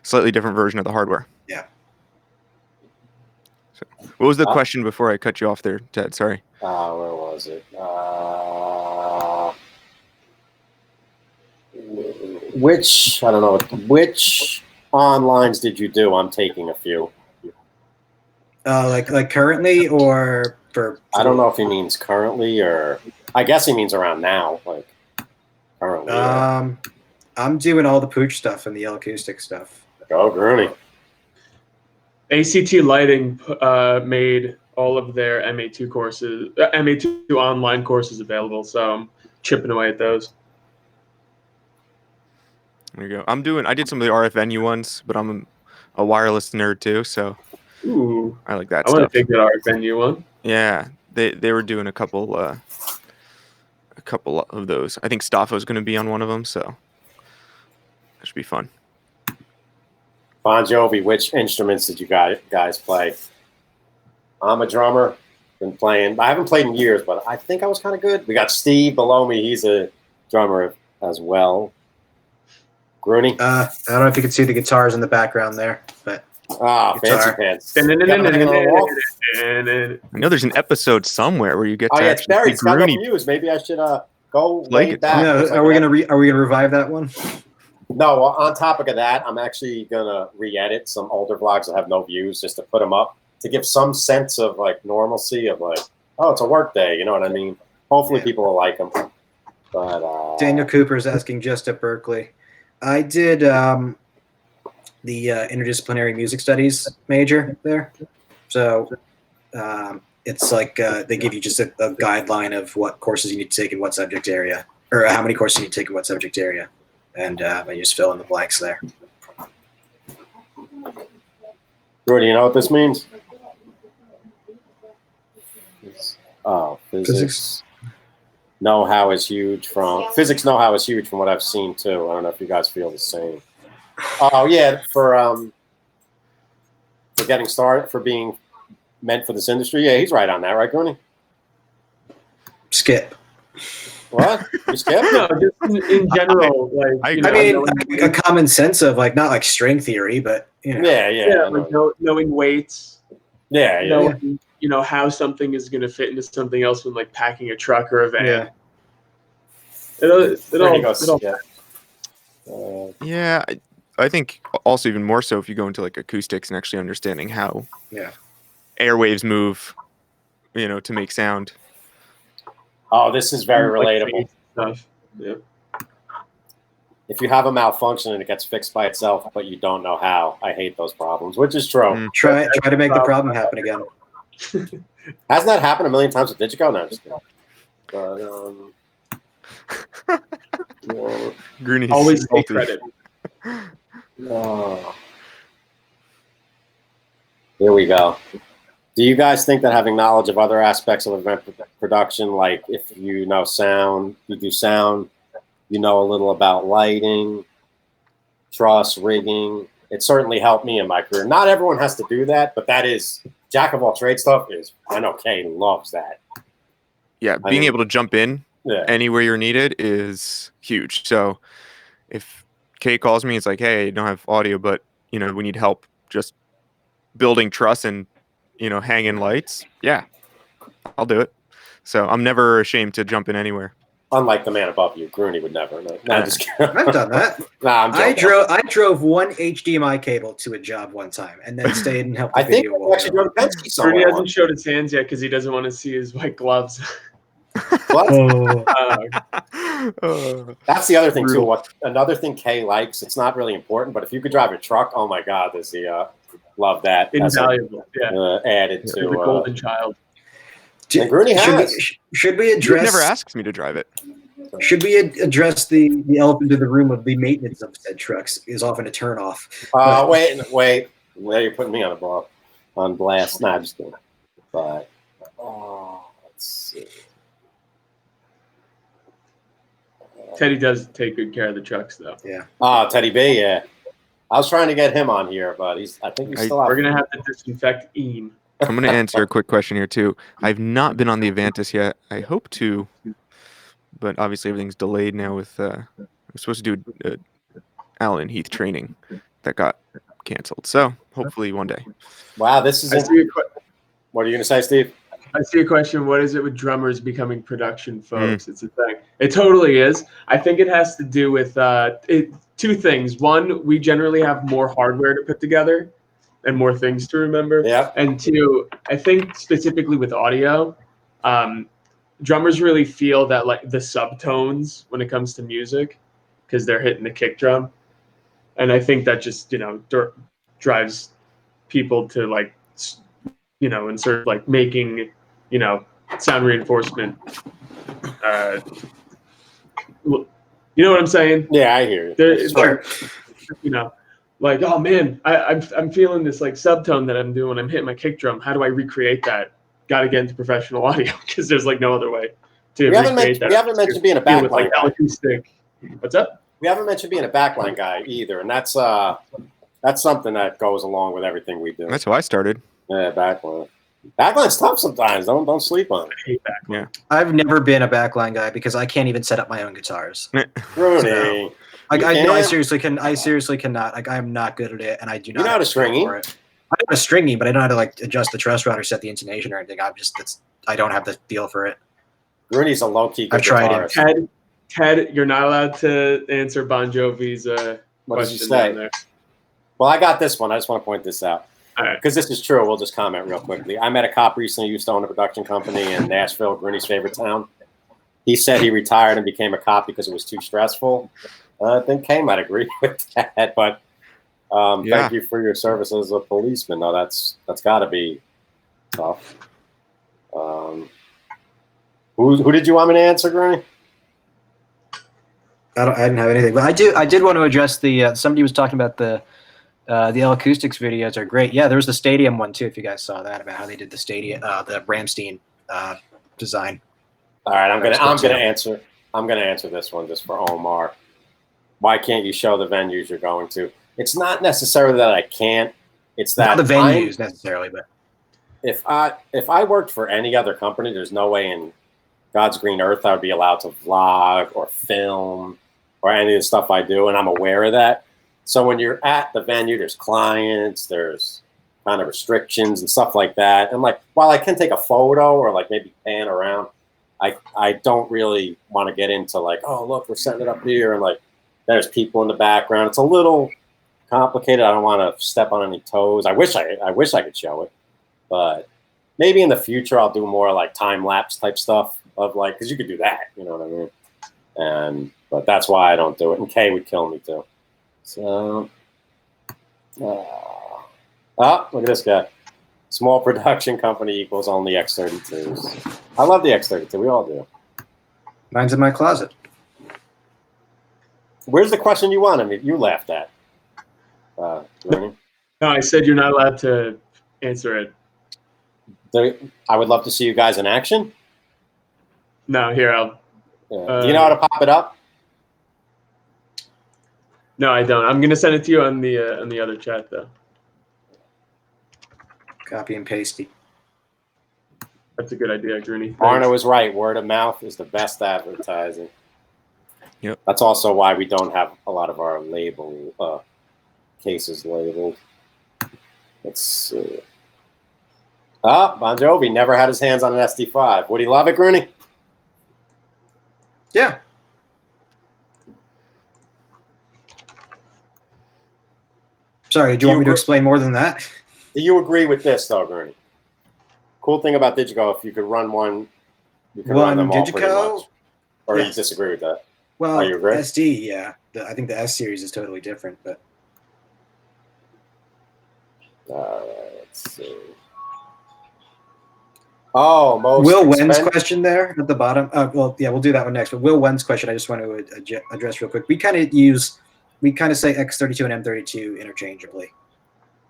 slightly different version of the hardware. Yeah. So, what was the question before I cut you off there, Ted? Sorry. Where was it? Which onlines did you do? I'm taking a few. Like currently or for? I don't know if he means currently or I guess he means around now, like currently. I'm doing all the Pooch stuff and the L acoustic stuff. Go Grooney. ACT Lighting made all of their MA2 courses, MA2 online courses available. So I'm chipping away at those. There you go. I did some of the RF venue ones, but I'm a wireless nerd too, so Ooh, I like that I want stuff. to take that art venue one. Yeah, they were doing a couple of those. I think Staffo's going to be on one of them, so that should be fun. Bon Jovi, which instruments did you guys play? I'm a drummer. Been playing. I haven't played in years, but I think I was kind of good. We got Steve below me. He's a drummer as well. Grooney? I don't know if you can see the guitars in the background there, but fancy guitar. pants. I I know there's an episode somewhere where you get Oh to yeah, it's actually buried. see It's got no Grooney. views. Maybe I should go Play way guitar. back. No, Looks like are we that. gonna revive that one? No, well, on topic of that, I'm actually gonna re-edit some older vlogs that have no views just to put them up to give some sense of like normalcy of like, oh, it's a work day. You know what I mean? Hopefully, people will like them. But Daniel Cooper is asking just at Berkeley. I did the interdisciplinary music studies major there, so it's like they give you just a guideline of what courses you need to take in what subject area, or how many courses you need to take in what subject area, and you just fill in the blanks there. Drew, do you know what this means? Oh, physics know-how is huge from what I've seen too. I don't know if you guys feel the same. Oh yeah, for getting started, for being meant for this industry. Yeah, he's right on that, right, Grooney? Skip. What? You skip? No, just in general, like I mean, a common sense of like not like string theory, but you know. Yeah. like knowing weights. Yeah. Knowing, how something is going to fit into something else when like packing a truck or a van. Yeah. Yeah, I think also even more so if you go into like acoustics and actually understanding how airwaves move, to make sound. Oh, this is very relatable. Stuff. Yeah. If you have a malfunction and it gets fixed by itself, but you don't know how, I hate those problems, which is true. Try to make the problem happen again. Hasn't that happened a million times with Digico? No, I'm just kidding. But, Grooney's always take credit. Oh. Here we go. Do you guys think that having knowledge of other aspects of event production, like if you know sound, you do sound, you know a little about lighting, truss, rigging, it certainly helped me in my career. Not everyone has to do that, but that is jack of all trade stuff. I know Kay loves that. Yeah, being able to jump in anywhere you're needed is huge. So if Kay calls me, it's like, hey, I don't have audio, but we need help just building truss and hanging lights. Yeah, I'll do it. So I'm never ashamed to jump in anywhere. Unlike the man above you, Grooney would never. No, I'm just kidding. I've done that. Nah, I drove one HDMI cable to a job one time and then stayed and helped the video. I think actually drove Penske somewhere. He hasn't showed his hands yet because he doesn't want to see his white gloves. What? That's the other thing Brutal. too. Another thing Kay likes, it's not really important, but if you could drive a truck, oh my God, does he love that? Invaluable. Added to the golden child. And Grooney has. Should we address? He never asks me to drive it. Should we address the elephant in the room of the maintenance of said trucks? Is often a turnoff. Wait. Now you're putting me on blast. Nah, just kidding. But let's see. Teddy does take good care of the trucks, though. Yeah. Oh, Teddy B. Yeah. I was trying to get him on here, but I think he's still out. We're gonna have to disinfect Eam. I'm going to answer a quick question here, too. I've not been on the Avantis yet. I hope to, but obviously everything's delayed now with we're supposed to do Allen and Heath training that got canceled. So hopefully one day. Wow, this is what are you going to say, Steve? I see a question. What is it with drummers becoming production folks? It's a thing. It totally is. I think it has to do with two things. One, we generally have more hardware to put together and more things to remember. Yeah. And two, I think specifically with audio, drummers really feel that like the subtones when it comes to music, because they're hitting the kick drum, and I think that just drives people to like, insert like making, sound reinforcement. You know what I'm saying? Yeah, I hear you. It's like, like, oh man, I'm feeling this like subtone that I'm doing when I'm hitting my kick drum. How do I recreate that? Got to get into professional audio because there's like no other way to recreate that. We haven't mentioned being a backline like guy. acoustic. What's up? We haven't mentioned being a backline guy either, and that's something that goes along with everything we do. That's how I started. Yeah, backline. Backline's tough sometimes. Don't sleep on it. I hate backline. Yeah. I've never been a backline guy because I can't even set up my own guitars. Rudy. I seriously cannot. Like, I'm not good at it, and I do not. You know how to stringy? for it. I know how to stringy, but I don't know how to like adjust the truss rod or set the intonation or anything. I don't have the feel for it. Rudy's a low key. I've tried it. Ted, you're not allowed to answer Bon Jovi's What does he question say? down there. Well, I got this one. I just want to point this out. All right. Because this is true. We'll just comment real quickly. I met a cop recently who used to own a production company in Nashville, Rooney's favorite town. He said he retired and became a cop because it was too stressful. I think Kay might agree with that, but thank you for your service as a policeman. No, that's got to be tough. Who did you want me to answer, Granny? I didn't have anything, but I did want to address the somebody was talking about the L Acoustics videos are great. Yeah, there was the stadium one too. If you guys saw that about how they did the stadium, the Ramstein design. All right, I'm gonna answer this one just for Omar. Why can't you show the venues you're going to? It's not necessarily that I can't. It's that not the venues necessarily, but if I worked for any other company, there's no way in God's green earth I would be allowed to vlog or film or any of the stuff I do, and I'm aware of that. So when you're at the venue, there's clients, there's kind of restrictions and stuff like that. And like, while I can take a photo or like maybe pan around, I don't really want to get into like, oh, look, we're setting it up here. And like, there's people in the background. It's a little complicated. I don't want to step on any toes. I wish I could show it, but maybe in the future I'll do more like time lapse type stuff of like, cause you could do that, you know what I mean? But that's why I don't do it. And Kay would kill me too. So, look at this guy. Small production company equals only X32s. I love the X32. We all do. mine's in my closet. Where's the question you wanted me? You laughed at. No, I said you're not allowed to answer it. I would love to see you guys in action. No, here I'll. Do you know how to pop it up? No, I don't. I'm gonna send it to you on the other chat though. Copy and pasty. That's a good idea, Grooney. Arno was right. Word of mouth is the best advertising. Yep. That's also why we don't have a lot of our label cases labeled. Let's see. Bon Jovi never had his hands on an SD5. Would he love it, Grooney? Yeah. Sorry, do you want me to explain more than that? Do you agree with this, though, Grooney? Cool thing about Digico, if you could run one, you can run them all pretty much. Or yes. You disagree with that? Well, you agree? SD, yeah. I think the S series is totally different, but. Let's see. Oh, most Will Wen's question there at the bottom. Well, yeah, we'll do that one next. But Will Wen's question, I just want to address real quick. We kind of say X32 and M32 interchangeably.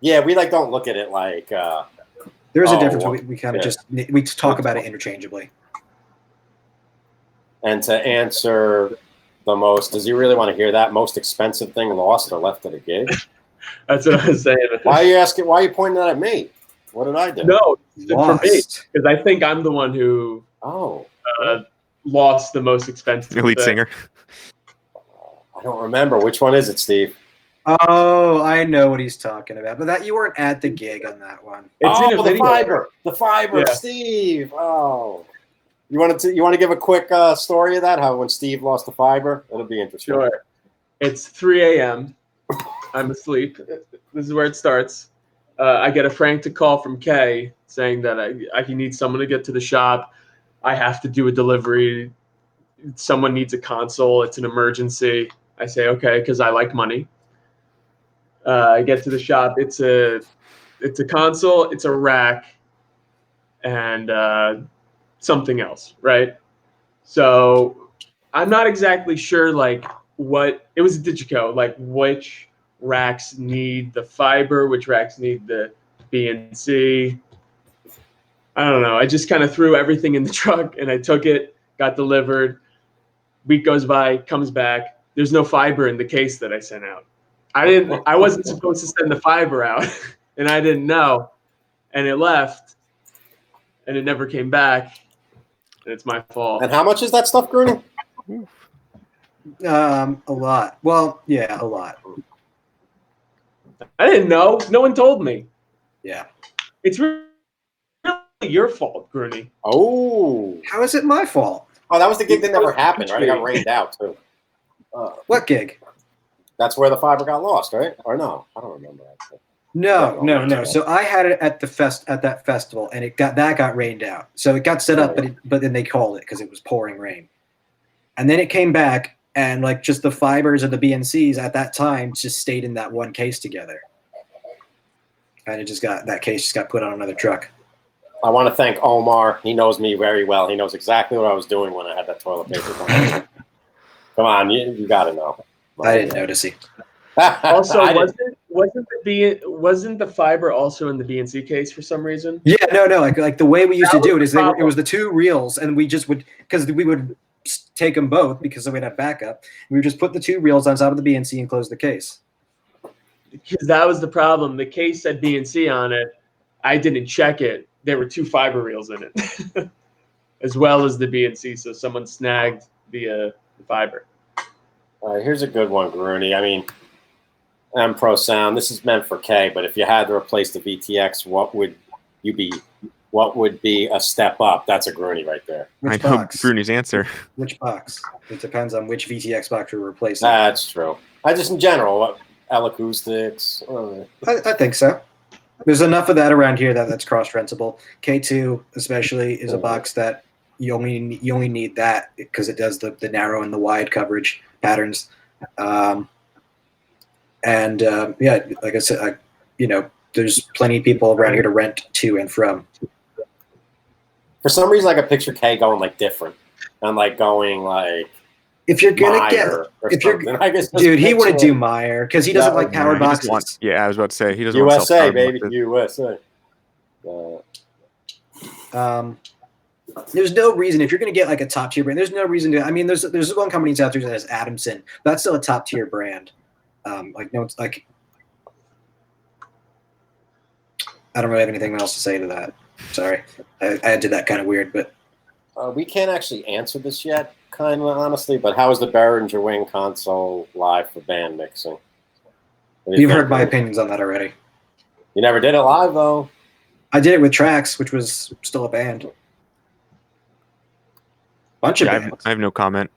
Yeah, we like don't look at it like. There is a difference. We kind of we talk about it interchangeably. And to answer the most, does he really want to hear that most expensive thing lost or left at a gig? That's what I was saying. Why are you asking? Why are you pointing that at me? What did I do? No, for me, because I think I'm the one who lost the most expensive lead singer. I don't remember. Which one is it, Steve? Oh, I know what he's talking about. But that you weren't at the gig on that one. It's in a video. The fiber, yeah. Steve. Oh, you want to give a quick story of that? How when Steve lost the fiber? It'll be interesting. Sure. It's 3 a.m. I'm asleep. This is where it starts. I get a frantic call from Kay saying that I need someone to get to the shop. I have to do a delivery. Someone needs a console. It's an emergency. I say, okay, because I like money. I get to the shop. It's It's a console, it's a rack, and something else, right? So I'm not exactly sure like what it was a Digico, like which racks need the fiber, which racks need the BNC. I don't know. I just kind of threw everything in the truck and I took it, got delivered. Week goes by, comes back. There's no fiber in the case that I sent out. I wasn't supposed to send the fiber out and I didn't know. And it left and it never came back. And it's my fault. And how much is that stuff, Grooney? A lot. Well, yeah, a lot. I didn't know. No one told me. Yeah. It's really your fault, Grooney. Oh. How is it my fault? Oh, that was the gig that never happened, right? It got rained out, too. What gig? That's where the fiber got lost, right? Or no? I don't remember, actually. No. So I had it at that festival, and that got rained out. So it got set up, but then they called it because it was pouring rain, and then it came back, and like just the fibers of the BNCs at that time just stayed in that one case together, and that case just got put on another truck. I want to thank Omar. He knows me very well. He knows exactly what I was doing when I had that toilet paper. Come on, you got to know. I didn't notice it. Also, wasn't the fiber also in the BNC case for some reason? Yeah, no. Like the way we used to do it is it was the two reels, and we just would we would take them both because we'd have backup. We would just put the two reels on top of the BNC and close the case. Because that was the problem. The case said BNC on it. I didn't check it. There were two fiber reels in it, as well as the BNC. So someone snagged the fiber. All right, here's a good one, Grooney. I mean, M Pro Sound. This is meant for K, but if you had to replace the VTX, what would be a step up? That's a Grooney right there. Which I know box? Grooney's answer. Which box? It depends on which VTX box you're replacing. That's true. I just in general, L-acoustics. I think so. There's enough of that around here that's cross-rentable. K2 especially is a box that you only need that because it does the narrow and the wide coverage patterns. Yeah, like I said, there's plenty of people around here to rent to and from. For some reason, I could picture K going like different and like going like. If you're gonna Meyer dude, he wouldn't do Meyer because he doesn't like power boxes. I was about to say he doesn't USA, want baby, USA. There's no reason if you're gonna get like a top tier brand. There's no reason to. I mean, there's one company out there that has Adamson. That's still a top tier brand. I don't really have anything else to say to that. Sorry, I did that kind of weird, but we can't actually answer this yet. Kind of honestly, but how is the Behringer Wing console live for band mixing? You've heard my opinions on that already. You never did it live though. I did it with Trax, which was still a band. Bunch of bands. I have no comment.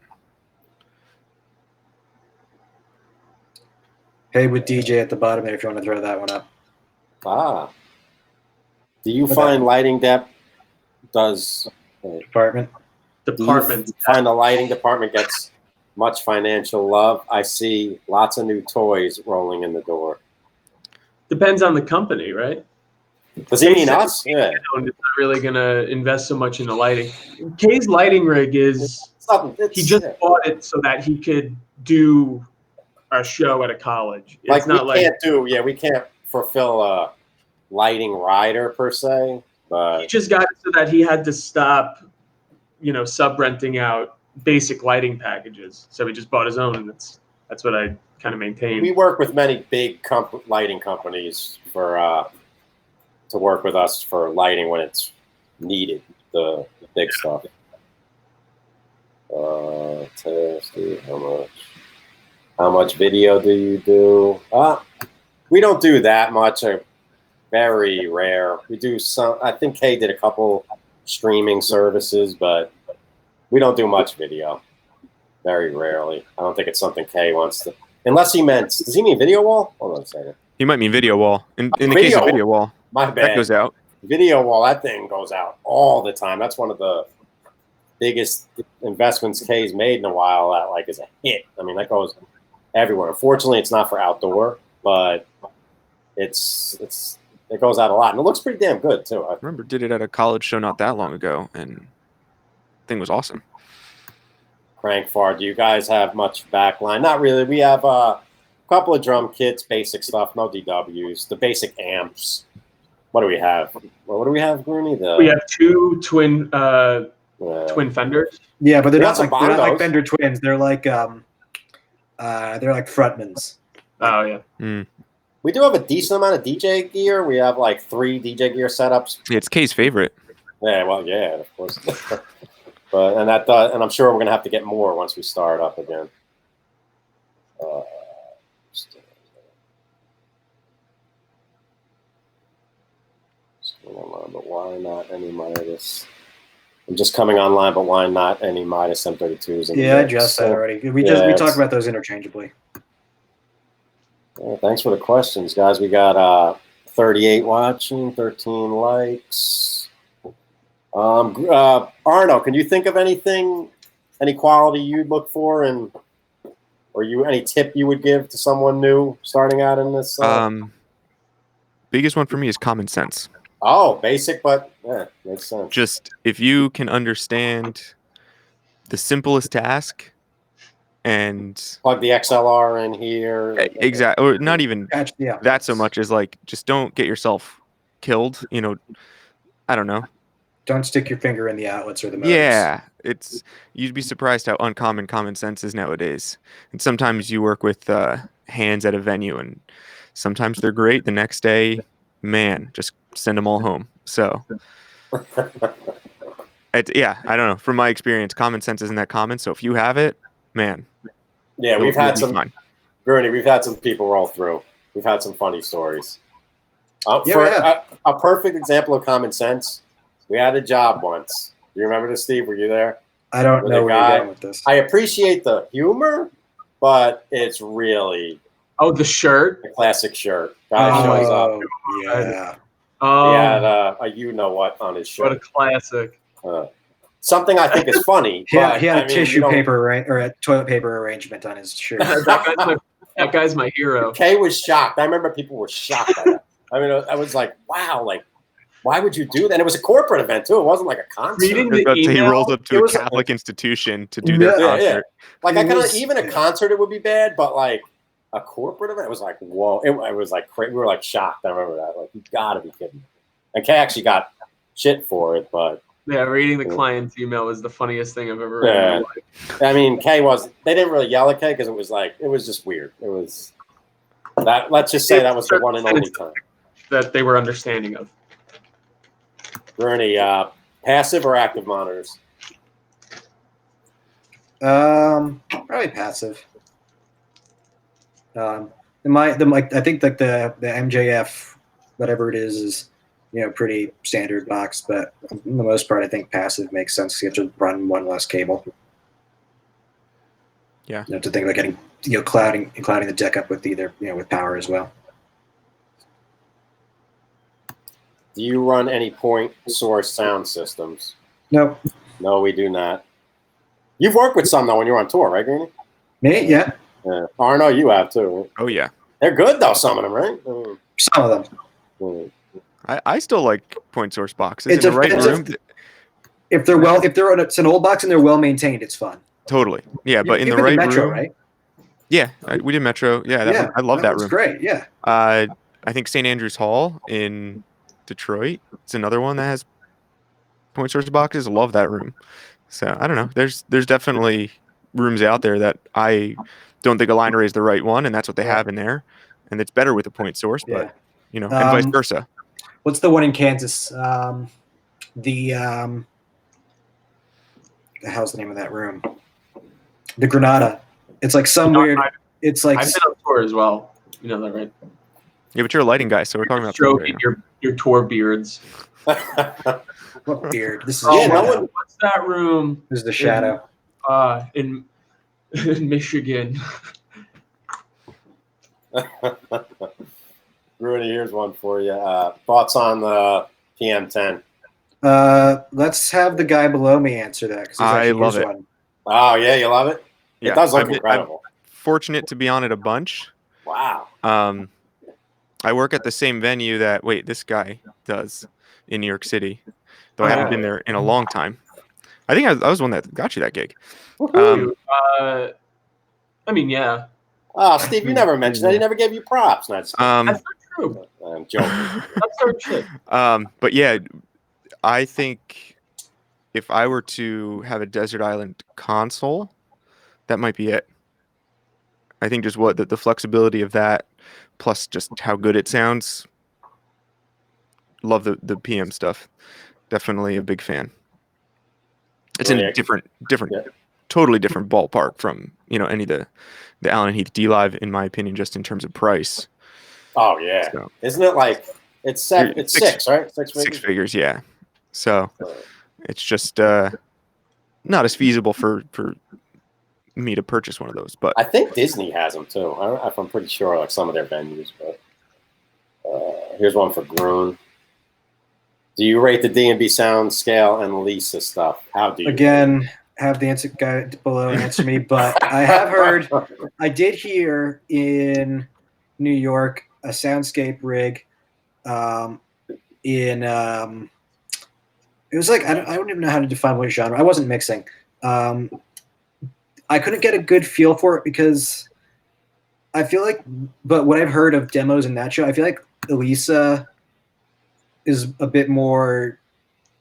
Hey, with DJ at the bottom there, if you want to throw that one up. Do you find lighting depth does department? Do you find the lighting department gets much financial love? I see lots of new toys rolling in the door. Depends on the company, right? Does he mean us? Yeah. It's not really going to invest so much into lighting. Kay's lighting rig is he just bought it so that he could do a show at a college. It's we can't fulfill a lighting rider per se, but he just got it so that he had to stop sub-renting out basic lighting packages. So he just bought his own, and that's what I kind of maintain. We work with many big lighting companies to work with us for lighting when it's needed, the big stuff. How much video do you do? We don't do that much. Very rare. We do some. I think Kay did a couple streaming services, but we don't do much video. Very rarely. I don't think it's something Kay wants to. Unless he meant. Does he mean video wall? Hold on a second. He might mean video wall. In the case of video wall, my bad. That goes out. Video wall. That thing goes out all the time. That's one of the biggest investments Kay's made in a while. That like is a hit. I mean, that goes everywhere. Unfortunately, it's not for outdoor, but it's it goes out a lot, and it looks pretty damn good too. I remember did it at a college show not that long ago, and the thing was awesome. Crank far. Do you guys have much backline? Not really. We have a couple of drum kits, basic stuff, no DWs, the basic amps. What do we have? Well, what do we have, Rooney? We have two twin Fenders. Yeah, but they're We not got like some bongos. Fender twins. They're like frontmans. Oh yeah. Mm. We do have a decent amount of DJ gear. We have like 3 DJ gear setups. Yeah, it's Kay's favorite. Yeah, well, yeah, of course. But and I'm sure we're gonna have to get more once we start up again. Online, but why not any Midas? I'm just coming online, but why not any Midas M32s? Yeah, I adjust that already. We talk about those interchangeably. Yeah, thanks for the questions, guys. We got 38 watching, 13 likes. Arno, can you think of anything, any quality you'd look for, or any tip you would give to someone new starting out in this? Biggest one for me is common sense. Oh, basic, but yeah, makes sense. Just if you can understand the simplest task and Plug the XLR in here. exactly, or not even Yeah. that so much as like just don't get yourself killed. I don't know. Don't stick your finger in the outlets or the motors. Yeah, you'd be surprised how uncommon common sense is nowadays. And sometimes you work with hands at a venue, and sometimes they're great. The next day, man, just send them all home. So, I don't know. From my experience, common sense isn't that common. So if you have it, man. Yeah, we've had some. Gurney, we've had some people roll through. We've had some funny stories. A perfect example of common sense. We had a job once. Do you remember this, Steve? Were you there? I don't know where you're going with this. I appreciate the humor, but it's really the shirt, a classic shirt. Guy shows up. Yeah. Oh, he had a you know what on his shirt. What a classic. Something I think is funny. He had a tissue paper or a toilet paper arrangement on his shirt. that guy's my hero. Kay was shocked. I remember people were shocked by that. I mean, I was like, wow, like, why would you do that? And it was a corporate event, too. It wasn't like a concert. He rolls up to a Catholic institution to do their concert. Yeah. Like, even a concert, it would be bad, but like a corporate event, it was like, whoa. It was like, we were like shocked. I remember that. Like, you gotta be kidding me. And Kay actually got shit for it, but. Yeah, reading the client's email was the funniest thing I've ever read in my life. I mean, they didn't really yell at Kay because it was just weird. It was that, let's just say that was the one and only time. That they were understanding of. Bernie, passive or active monitors? Probably passive. I think like the MJF, whatever it is pretty standard box, but for the most part, I think passive makes sense because you have to run one less cable. Yeah. You have to think about getting clouding the deck up with either with power as well. Do you run any point source sound systems? No. No, we do not. You've worked with some though when you're on tour, right, Greeny? Me, yeah. Arno, you have too. Oh yeah. They're good though, some of them, right? Some of them. I still like point source boxes in the right room. If it's an old box and they're well maintained, it's fun. Totally. Yeah, but in the right Metro, room. Right? Yeah, we did Metro. Yeah, I love that room. Great. Yeah. I think St. Andrews Hall in Detroit. It's another one that has point source boxes. I love that room. So I don't know. There's definitely rooms out there that I don't think a line array is the right one, and that's what they have in there, and it's better with a point source. But and vice versa. What's the one in Kansas? How's the name of that room? The Granada. It's like some weird. It's like I've been on tour as well. You know that, right? Yeah, but you're a lighting guy, so we're talking about stroking your tour beards. What beard? This is what's that room? This is the Shadow. In Michigan. Rudy, here's one for you. Thoughts on the PM10? Let's have the guy below me answer that. I love it. One. Oh yeah, you love it. Yeah, it does look incredible. I'm fortunate to be on it a bunch. Wow. I work at the same venue that this guy does in New York City, though I Oh, haven't yeah. been there in a long time. I think I was the one that got you that gig. Dude, I mean, yeah. Oh, Steve, you never mentioned that. He never gave you props. No, That's not true. I'm joking. That's our shit. But yeah, I think if I were to have a Desert Island console, that might be it. I think just the flexibility of that, plus just how good it sounds. Love the PM stuff. Definitely a big fan. It's in a different, Yeah. totally different ballpark from any of the Allen Heath D Live, in my opinion, just in terms of price. Oh yeah, So, isn't it like it's six, right? Six figures, yeah. So it's just not as feasible for me to purchase one of those. But I think Disney has them too. I don't know if I'm pretty sure, like some of their venues. But here's one for Groon. Do you rate the D&B sound scale and Lisa stuff? How do you? Again, have the answer guy below answer me, but I have heard, I did hear in New York a soundscape rig it was like I don't even know how to define what genre. I wasn't mixing. I couldn't get a good feel for it because I feel like, but what I've heard of demos in that show, I feel like Elisa is a bit more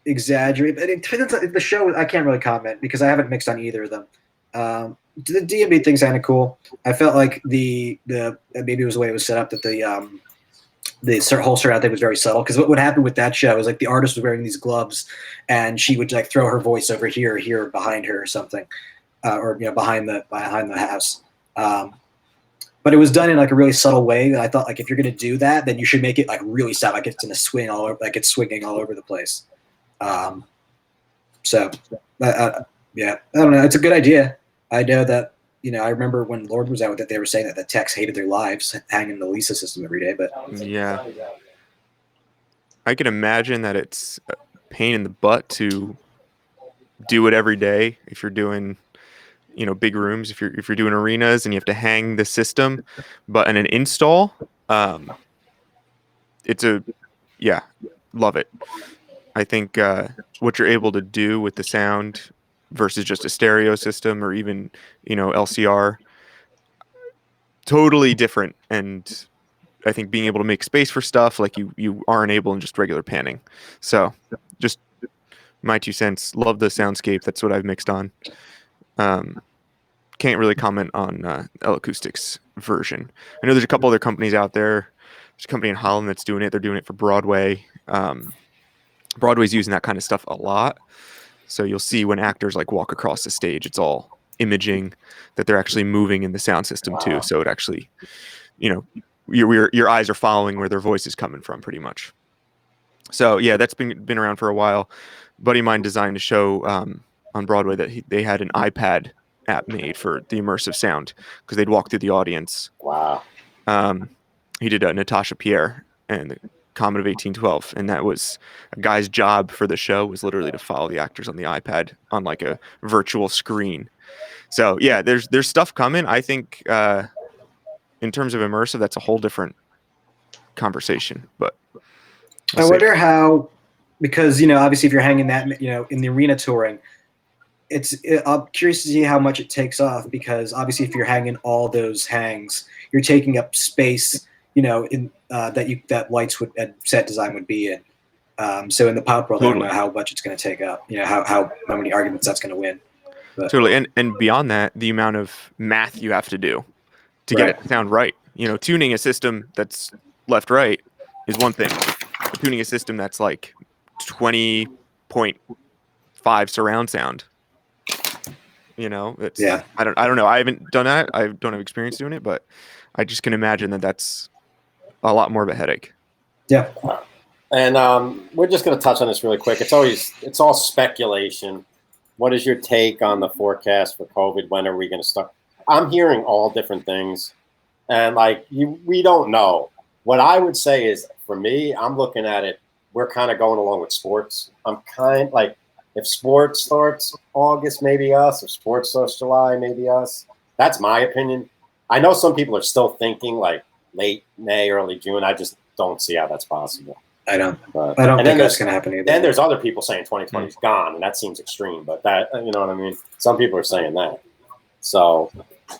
exaggerated. But it depends on the show. I can't really comment because I haven't mixed on either of them. The D&B thing sounded cool. I felt like the maybe it was the way it was set up that the whole surround thing was very subtle, because what would happen with that show is like the artist was wearing these gloves and she would like throw her voice over here behind her or something, or behind the house. But it was done in like a really subtle way. And I thought, like, if you're going to do that, then you should make it like really sound like it's in a swing all over, like it's swinging all over the place. So yeah, I don't know. It's a good idea. I know that, I remember when Lord was out with it, they were saying that the techs hated their lives hanging the Lisa system every day. But yeah, I can imagine that it's a pain in the butt to do it every day if you're doing, big rooms. If you're doing arenas and you have to hang the system, but in an install, it's love it. I think what you're able to do with the sound versus just a stereo system or even, LCR, totally different. And I think being able to make space for stuff like you aren't able in just regular panning. So just my 2 cents. Love the soundscape. That's what I've mixed on. Can't really comment on L-Acoustics version. I know there's a couple other companies out there. There's a company in Holland that's doing it. They're doing it for Broadway. Broadway's using that kind of stuff a lot. So you'll see when actors like walk across the stage, it's all imaging that they're actually moving in the sound system too. So it actually, your eyes are following where their voice is coming from pretty much. So yeah, that's been around for a while. A buddy of mine designed a show on Broadway that they had an iPad app made for the immersive sound because they'd walk through the audience. Wow. He did Natasha Pierre and the Comet of 1812, and that was a guy's job for the show, was literally to follow the actors on the iPad on like a virtual screen. So yeah, there's stuff coming. I think in terms of immersive, that's a whole different conversation. But I wonder how, because obviously if you're hanging that in the arena touring, I'm curious to see how much it takes off, because obviously if you're hanging all those hangs, you're taking up space in that lights would and set design would be in. So in the pop world, totally. I don't know how much it's going to take up. How many arguments that's going to win. But. Totally, and beyond that, the amount of math you have to do to get it to sound right. Tuning a system that's left-right is one thing. Tuning a system that's like 20.5 surround sound. It's I don't know. I haven't done that. I don't have experience doing it, but I just can imagine that that's a lot more of a headache. Yeah. And we're just going to touch on this really quick. It's all speculation. What is your take on the forecast for COVID? When are we going to start? I'm hearing all different things, and we don't know. What I would say is, for me, I'm looking at it. We're kind of going along with sports. I'm kind like, if sports starts August, maybe us. If sports starts July, maybe us. That's my opinion. I know some people are still thinking like late May, early June. I just don't see how that's possible. I don't But, think then that's going to happen either. Then there's other people saying 2020 is gone, and that seems extreme. But that, you know what I mean? Some people are saying that. So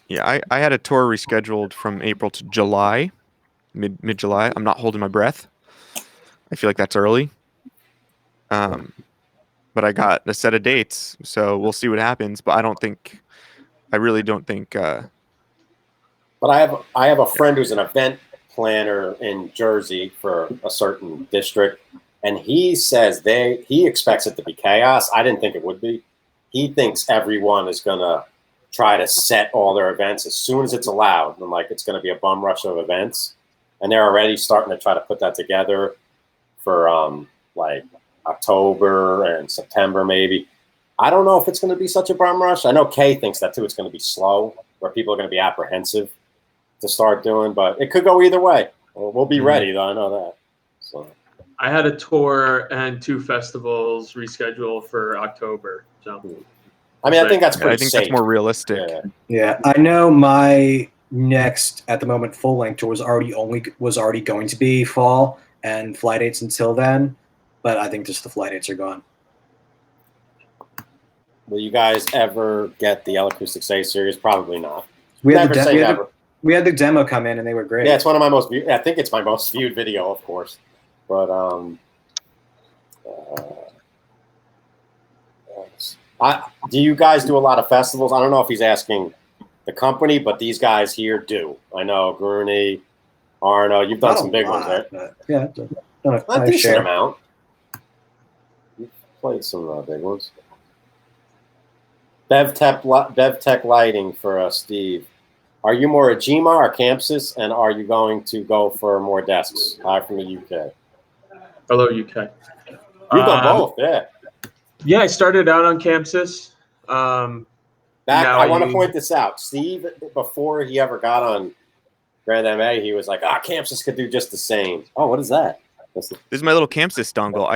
Yeah, I had a tour rescheduled from April to July, mid July. I'm not holding my breath. I feel like that's early. But I got a set of dates, so we'll see what happens. But I really don't think. But I have a friend who's an event planner in Jersey for a certain district, and he says he expects it to be chaos. I didn't think it would be. He thinks everyone is gonna try to set all their events as soon as it's allowed, and like it's gonna be a bum rush of events, and they're already starting to try to put that together for like October and September maybe. I don't know if it's going to be such a bum rush. I know Kay thinks that too. It's going to be slow, where people are going to be apprehensive to start doing, but it could go either way. We'll be ready, though. I know that. So I had a tour and 2 festivals rescheduled for October. So I mean, I think that's pretty I think safe. that's more realistic. Yeah, I know my next at the moment full length tour was already going to be fall and flight dates until then, but I think just the flight dates are gone. Will you guys ever get the L-Acoustics A series? Probably not. We had, Never say never. We had the demo come in and they were great. Yeah, it's one of my most viewed. I think it's my most viewed video, of course. But do you guys do a lot of festivals? I don't know if he's asking the company, but these guys here do. I know Grooney, Arno. You've done some big ones, right? Yeah, done a decent amount. You've played some big ones. BevTech Lighting for Steve. Are you more a GMA or Campsys, and are you going to go for more desks? Hi from the UK. Hello, UK. You've done both, yeah. Yeah, I started out on Campsys. I want to point this out. Steve, before he ever got on Grand MA, he was like, Campsys could do just the same. Oh, what is that? This is my little Campsys dongle.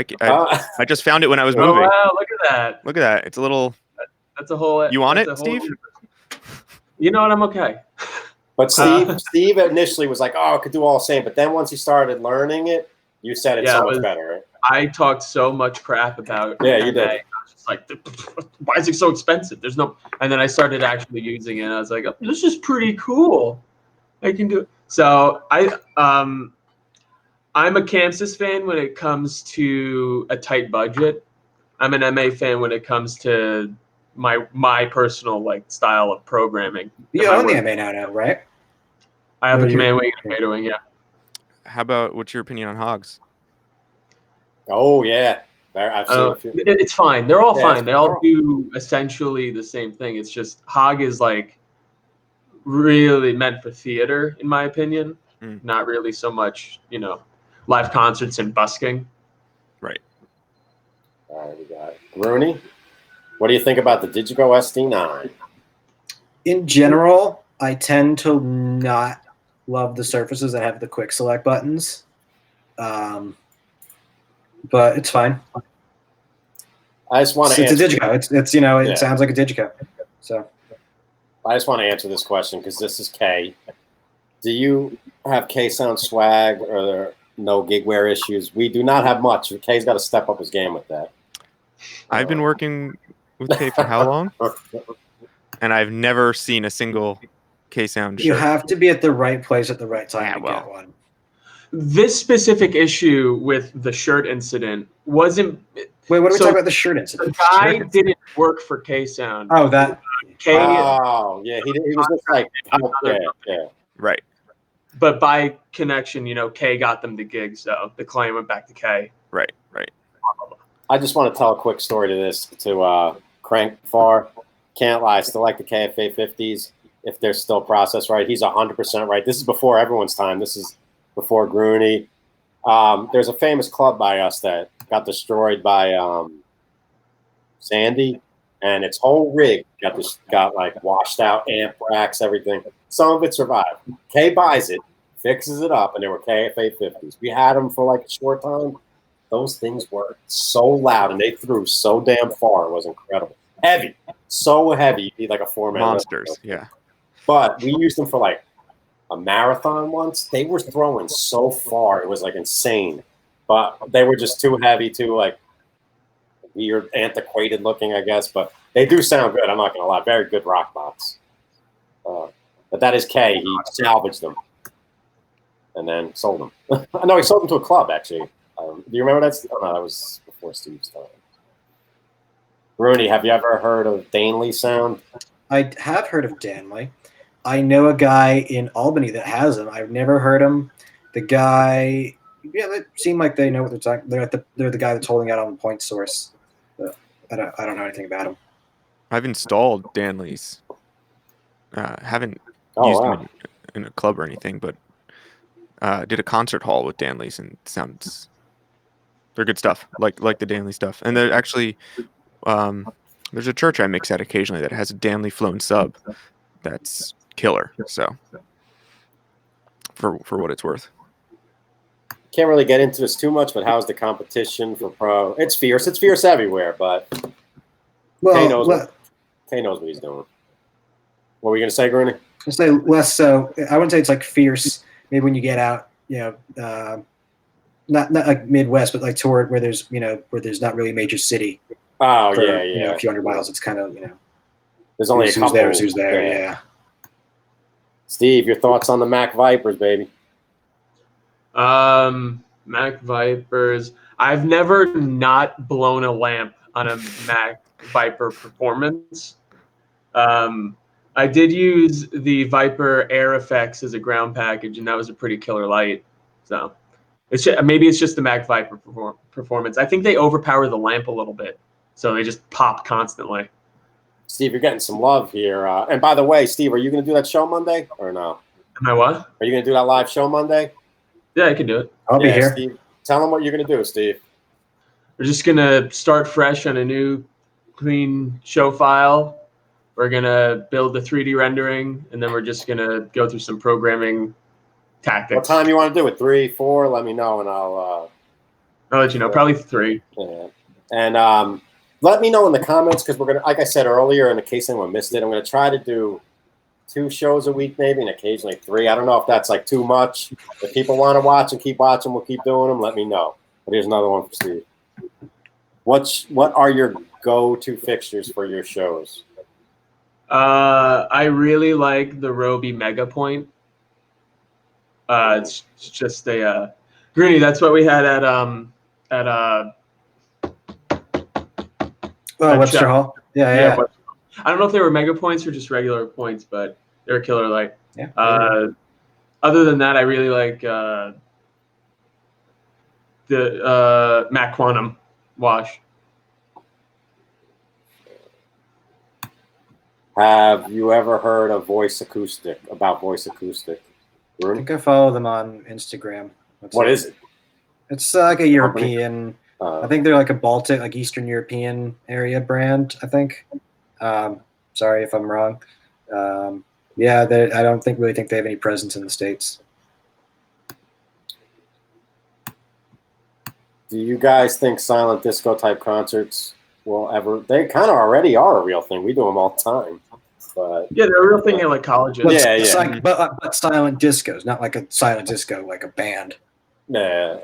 I just found it when I was moving. Oh, wow, look at that. Look at that. It's a little... That's a whole... You want it, Steve? You know what? I'm okay. But Steve initially was like, it could do all the same. But then once he started learning it, you said it's so much better, right? I talked so much crap about you did. I was just like, why is it so expensive? There's no... And then I started actually using it, and I was like, this is pretty cool. I can do it. So I'm a Campsys fan when it comes to a tight budget. I'm an MA fan when it comes to my personal style of programming. You own the MA now, right? I have a command wing and a beta wing, yeah. How about, what's your opinion on hogs? Oh, yeah. I've seen a few. It's fine. They're all fine. They all do essentially the same thing. It's just hog is really meant for theater, in my opinion. Not really so much, live concerts and busking. Right. All right, we got Rooney. What do you think about the Digigo SD9? In general, I tend to not love the surfaces that have the quick select buttons. But it's fine. I just want to answer. It's a Digico. It sounds like a Digico. So I just want to answer this question because this is Kay. Do you have K-Sound swag or are there no gigware issues? We do not have much. Kay's got to step up his game with that. I've been working with Kay for how long? And I've never seen a single K-Sound shirt. You have to be at the right place at the right time to get one. This specific issue with the shirt incident wasn't... Wait, what are we talking about the shirt incident? The guy didn't work for K-Sound. Oh, that... K. Oh, yeah. He was just like... Yeah. Right. But by connection, K got them the gig, so the claim went back to K. Right. I just want to tell a quick story to Crank Far. Can't lie, I still like the KFA 50s if they're still processed right. He's 100% right. This is before everyone's time. This is before Grooney. There's a famous club by us that got destroyed by Sandy, and its whole rig got washed out, amp racks, everything. Some of it survived. K buys it, fixes it up, and they were KFA 50s. We had them for a short time. Those things were so loud, and they threw so damn far. It was incredible. Heavy. So heavy. You need a 4-man. Monsters, yeah. But we used them for a marathon once. They were throwing so far, it was like insane, but they were just too heavy, too like weird, antiquated looking, I guess. But they do sound good. I'm not gonna lie, very good rock box. But that is Kay. He salvaged them and then sold them. No, he sold them to a club actually. Do you remember that? Oh no, that was before Steve's time. Rooney, have you ever heard of Danley Sound? I have heard of Danley. I know a guy in Albany that has them. I've never heard him. The guy, yeah, they seem like they know what they're talking. They're the guy that's holding out on Point Source. But I don't know anything about him. I've installed Danley's. Haven't Oh, used wow. them in a club or anything, but did a concert hall with Danley's, and they're good stuff. Like the Danley stuff, and they're actually there's a church I mix at occasionally that has a Danley Flown sub that's killer. So for what it's worth. Can't really get into this too much, but how's the competition for pro? It's fierce. It's fierce everywhere, but Kay knows what he's doing. What were you going to say, Grooney? I say less so. I wouldn't say it's like fierce. Maybe when you get out, not like Midwest, but like toward where there's not really a major city. Oh, for, yeah. A few hundred miles. It's kind of, There's only a couple. Who's there, yeah. Steve, your thoughts on the Mac Vipers, baby? Mac Vipers. I've never not blown a lamp on a Mac Viper performance. I did use the Viper Air Effects as a ground package, and that was a pretty killer light. So maybe it's just the Mac Viper performance. I think they overpower the lamp a little bit, so they just pop constantly. Steve, you're getting some love here. And by the way, Steve, are you going to do that show Monday or no? Am I what? Are you going to do that live show Monday? Yeah, I can do it. I'll be here. Steve, tell them what you're going to do, Steve. We're just going to start fresh on a new, clean show file. We're going to build the 3D rendering, and then we're just going to go through some programming tactics. What time you want to do it? 3, 4? Let me know, and I'll let you know. Probably 3. Yeah. And let me know in the comments, because we're going to, like I said earlier, in case anyone missed it, I'm going to try to do 2 shows a week maybe, and occasionally 3. I don't know if that's like too much. If people want to watch and keep watching, we'll keep doing them. Let me know. But here's another one for Steve. What are your go-to fixtures for your shows? I really like the Roby Mega Point. It's just a Greeny. That's what we had at Webster Hall. Yeah. I don't know if they were Mega Points or just regular points, but they're a killer light. Yeah. Other than that, I really like the Mac Quantum wash. Have you ever heard of Voice Acoustic? I think I follow them on Instagram. What is it? It's like a European. I think they're like a Baltic, like Eastern European area brand. I think. Sorry if I'm wrong. I don't really think they have any presence in the States. Do you guys think silent disco type concerts will ever? They kind of already are a real thing. We do them all the time. But yeah, they're a real thing at like colleges. But silent discos, not like a silent disco, like a band. Yeah.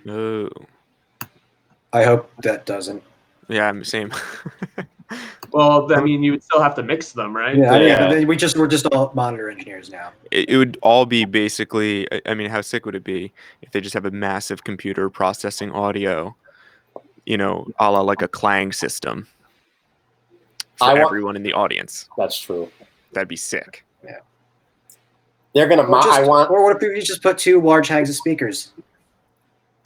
No. I hope that doesn't. Yeah, I'm the same. Well, I mean, you would still have to mix them, right? Yeah. We're just all monitor engineers now. It would all be basically. I mean, how sick would it be if they just have a massive computer processing audio, a la like a Clang system for everyone in the audience? That's true. That'd be sick. Yeah. They're gonna. Or what if you just put 2 large hags of speakers?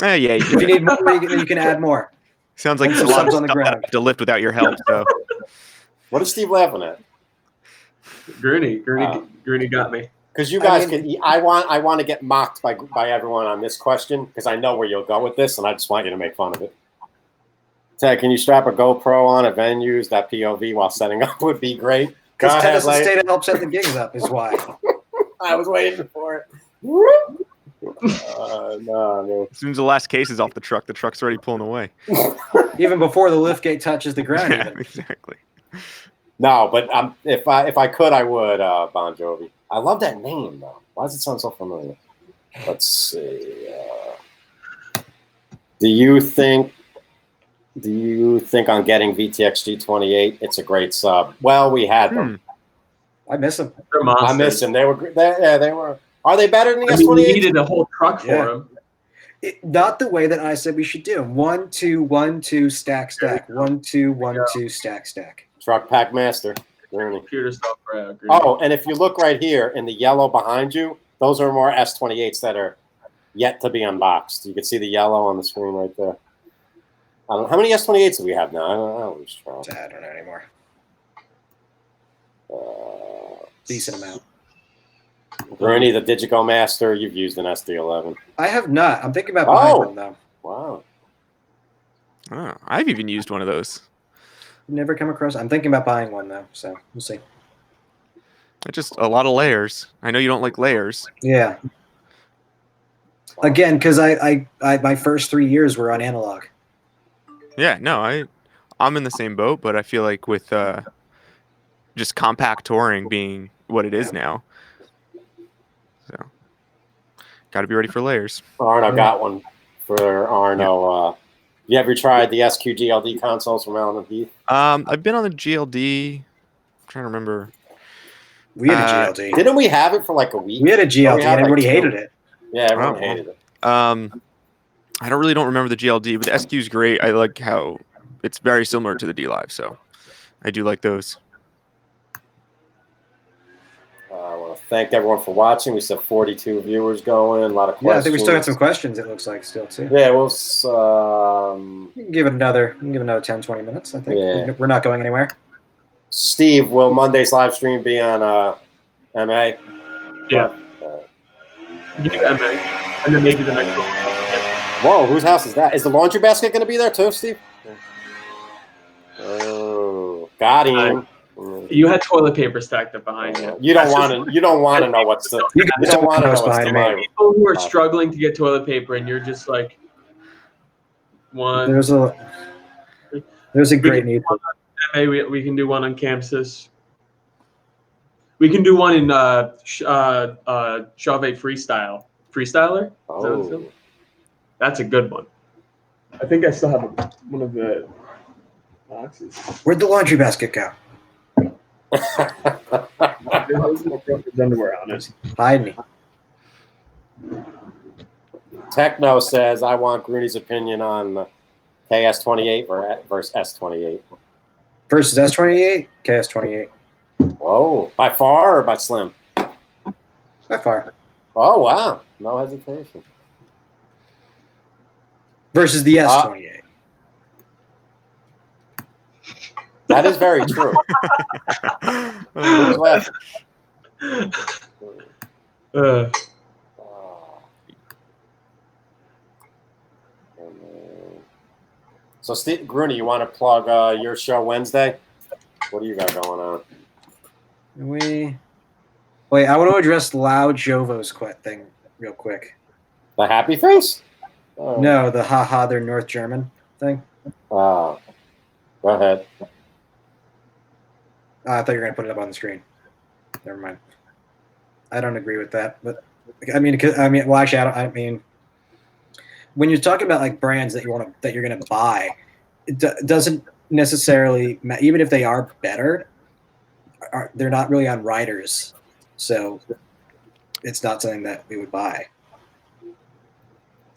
Yeah. If you need more, you can add more. Sounds like Some a lot of subs on the stuff that I ground. have to lift without your help. So. What is Steve laughing at? Greeny got me. Because you guys I want to get mocked by everyone on this question because I know where you'll go with this, and I just want you to make fun of it. Ted, can you strap a GoPro on at venues? That POV while setting up would be great. Because Ted doesn't stay to help set the gigs up is why. I was waiting for it. No. As soon as the last case is off the truck's already pulling away. Even before the lift gate touches the ground. Yeah, exactly. No, but if I could, I would. Bon Jovi. I love that name though. Why does it sound so familiar? Let's see. Do you think on getting VTX G28? It's a great sub. Well, we had them. I miss them. They're monsters. I miss them. They were. They were. Are they better than the S28? We needed a whole truck for them. Not the way that I said we should do them. 1 2 1 2 stack stack. 1 2 1 2 stack stack. Truck pack master. Computer software. Oh, and if you look right here in the yellow behind you, those are more S28s that are yet to be unboxed. You can see the yellow on the screen right there. I don't know. How many S28s do we have now? I don't know anymore. Decent amount. Rooney, the Digico Master, you've used an SD11. I have not. I'm thinking about buying one, though. Wow. Oh, I've even used one of those. Never come across. I'm thinking about buying one, though, so we'll see. It's just a lot of layers. I know you don't like layers. Yeah. Again, because I my first 3 years were on analog. Yeah, no, I'm in the same boat, but I feel like with just compact touring being what it is now, so got to be ready for layers. Arno got one for Arno. You ever tried the SQGLD consoles from Allen and Heath? I've been on the GLD. I'm trying to remember. We had a GLD. Didn't we have it for like a week? We had a GLD, and everybody hated it. Yeah, everyone hated it. I don't remember the GLD, but the SQ is great. I like how it's very similar to the D Live, so I do like those. I want to thank everyone for watching. We still have 42 viewers going. A lot of questions. Yeah, I think we still got some questions. It looks like still too. Yeah, we'll. We can give it another 10, 20 minutes. I think we're not going anywhere. Steve, will Monday's live stream be on MA? Yeah. MA, and then maybe the next one. Whoa, whose house is that? Is the laundry basket going to be there too, Steve? Oh, got him. You had toilet paper stacked up behind you. You don't want to. You don't want to know what's the. You don't want to know what's the mind. People who are struggling to get toilet paper, and you're just like one. There's a great need. We can do one on Campus. We can do one in Chauvet Freestyler. Oh. That's a good one. I think I still have one of the boxes. Where'd the laundry basket go? There's no underwear on it. Hide me. Techno says, I want Grooney's opinion on KS28 versus S28. Versus S28? KS28. Whoa. By far or by slim? By far. Oh, wow. No hesitation. Versus the S28. That is very true. Who's laughing? So, Steve Grooney, you want to plug your show Wednesday? What do you got going on? Wait, I want to address Loud Jovo's thing real quick. The happy face? Oh. No, the haha, they're North German thing. Go ahead. I thought you were going to put it up on the screen. Never mind. I don't agree with that, but well, actually, I mean, when you're talking about like brands that you're going to buy, it doesn't necessarily, even if they are better, they're not really on riders, so it's not something that we would buy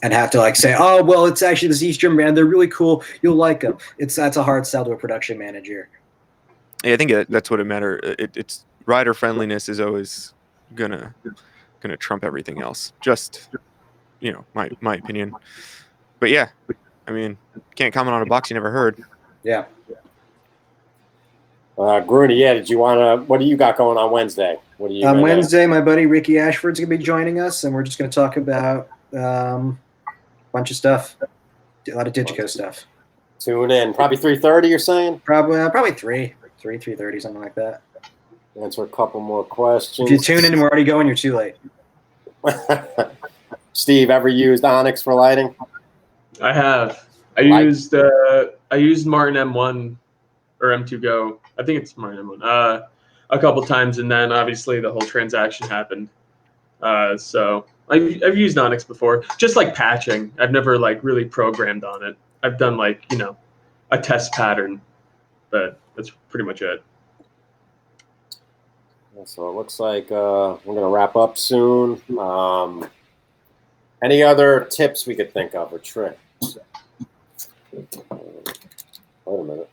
and have to like say, oh well, it's actually this East German brand. They're really cool. You'll like them. That's a hard sell to a production manager. Yeah, I think that's what it matters. It's rider friendliness is always gonna trump everything else. Just my opinion. But yeah, I mean, can't comment on a box you never heard. Yeah. Grooney, did you want to? What do you got going on Wednesday? What do you? On Wednesday, my buddy Ricky Ashford's gonna be joining us, and we're just gonna talk about a bunch of stuff, a lot of Digico stuff. Tune in. Probably 3:30. You're saying? Probably 3:30, something like that. Answer a couple more questions. If you tune in and we're already going, you're too late. Steve, ever used Onyx for lighting? I have. I used Martin M1 or M2 Go. I think it's my M1. A couple times, and then obviously the whole transaction happened. So I've used Onyx before, just like patching. I've never like really programmed on it. I've done like a test pattern, but that's pretty much it. So it looks like we're going to wrap up soon. Any other tips we could think of or tricks? Wait a minute.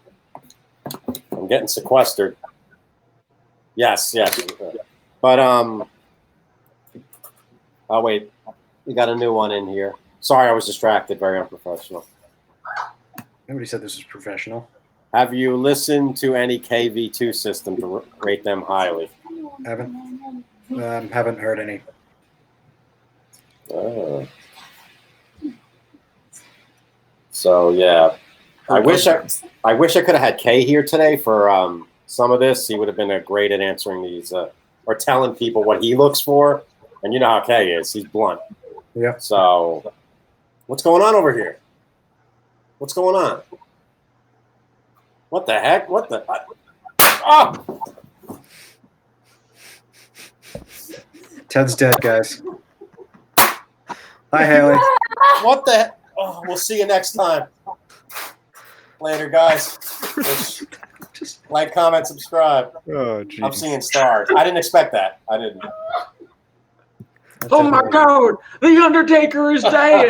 I'm getting sequestered. Yes. But, oh, wait. We got a new one in here. Sorry, I was distracted. Very unprofessional. Nobody said this was professional. Have you listened to any KV2 system to rate them highly? Haven't heard any. So yeah, I wish I could have had Kay here today for some of this. He would have been great at answering these or telling people what he looks for. And you know how Kay is; he's blunt. Yeah. So, what's going on over here? What's going on? What the heck? What the? Oh! Ted's dead, guys. Hi, Haley. What the? Oh, we'll see you next time. Later, guys. Just like, comment, subscribe. Oh, geez. I'm seeing stars. I didn't expect that. I didn't. Oh my God! The Undertaker is dead.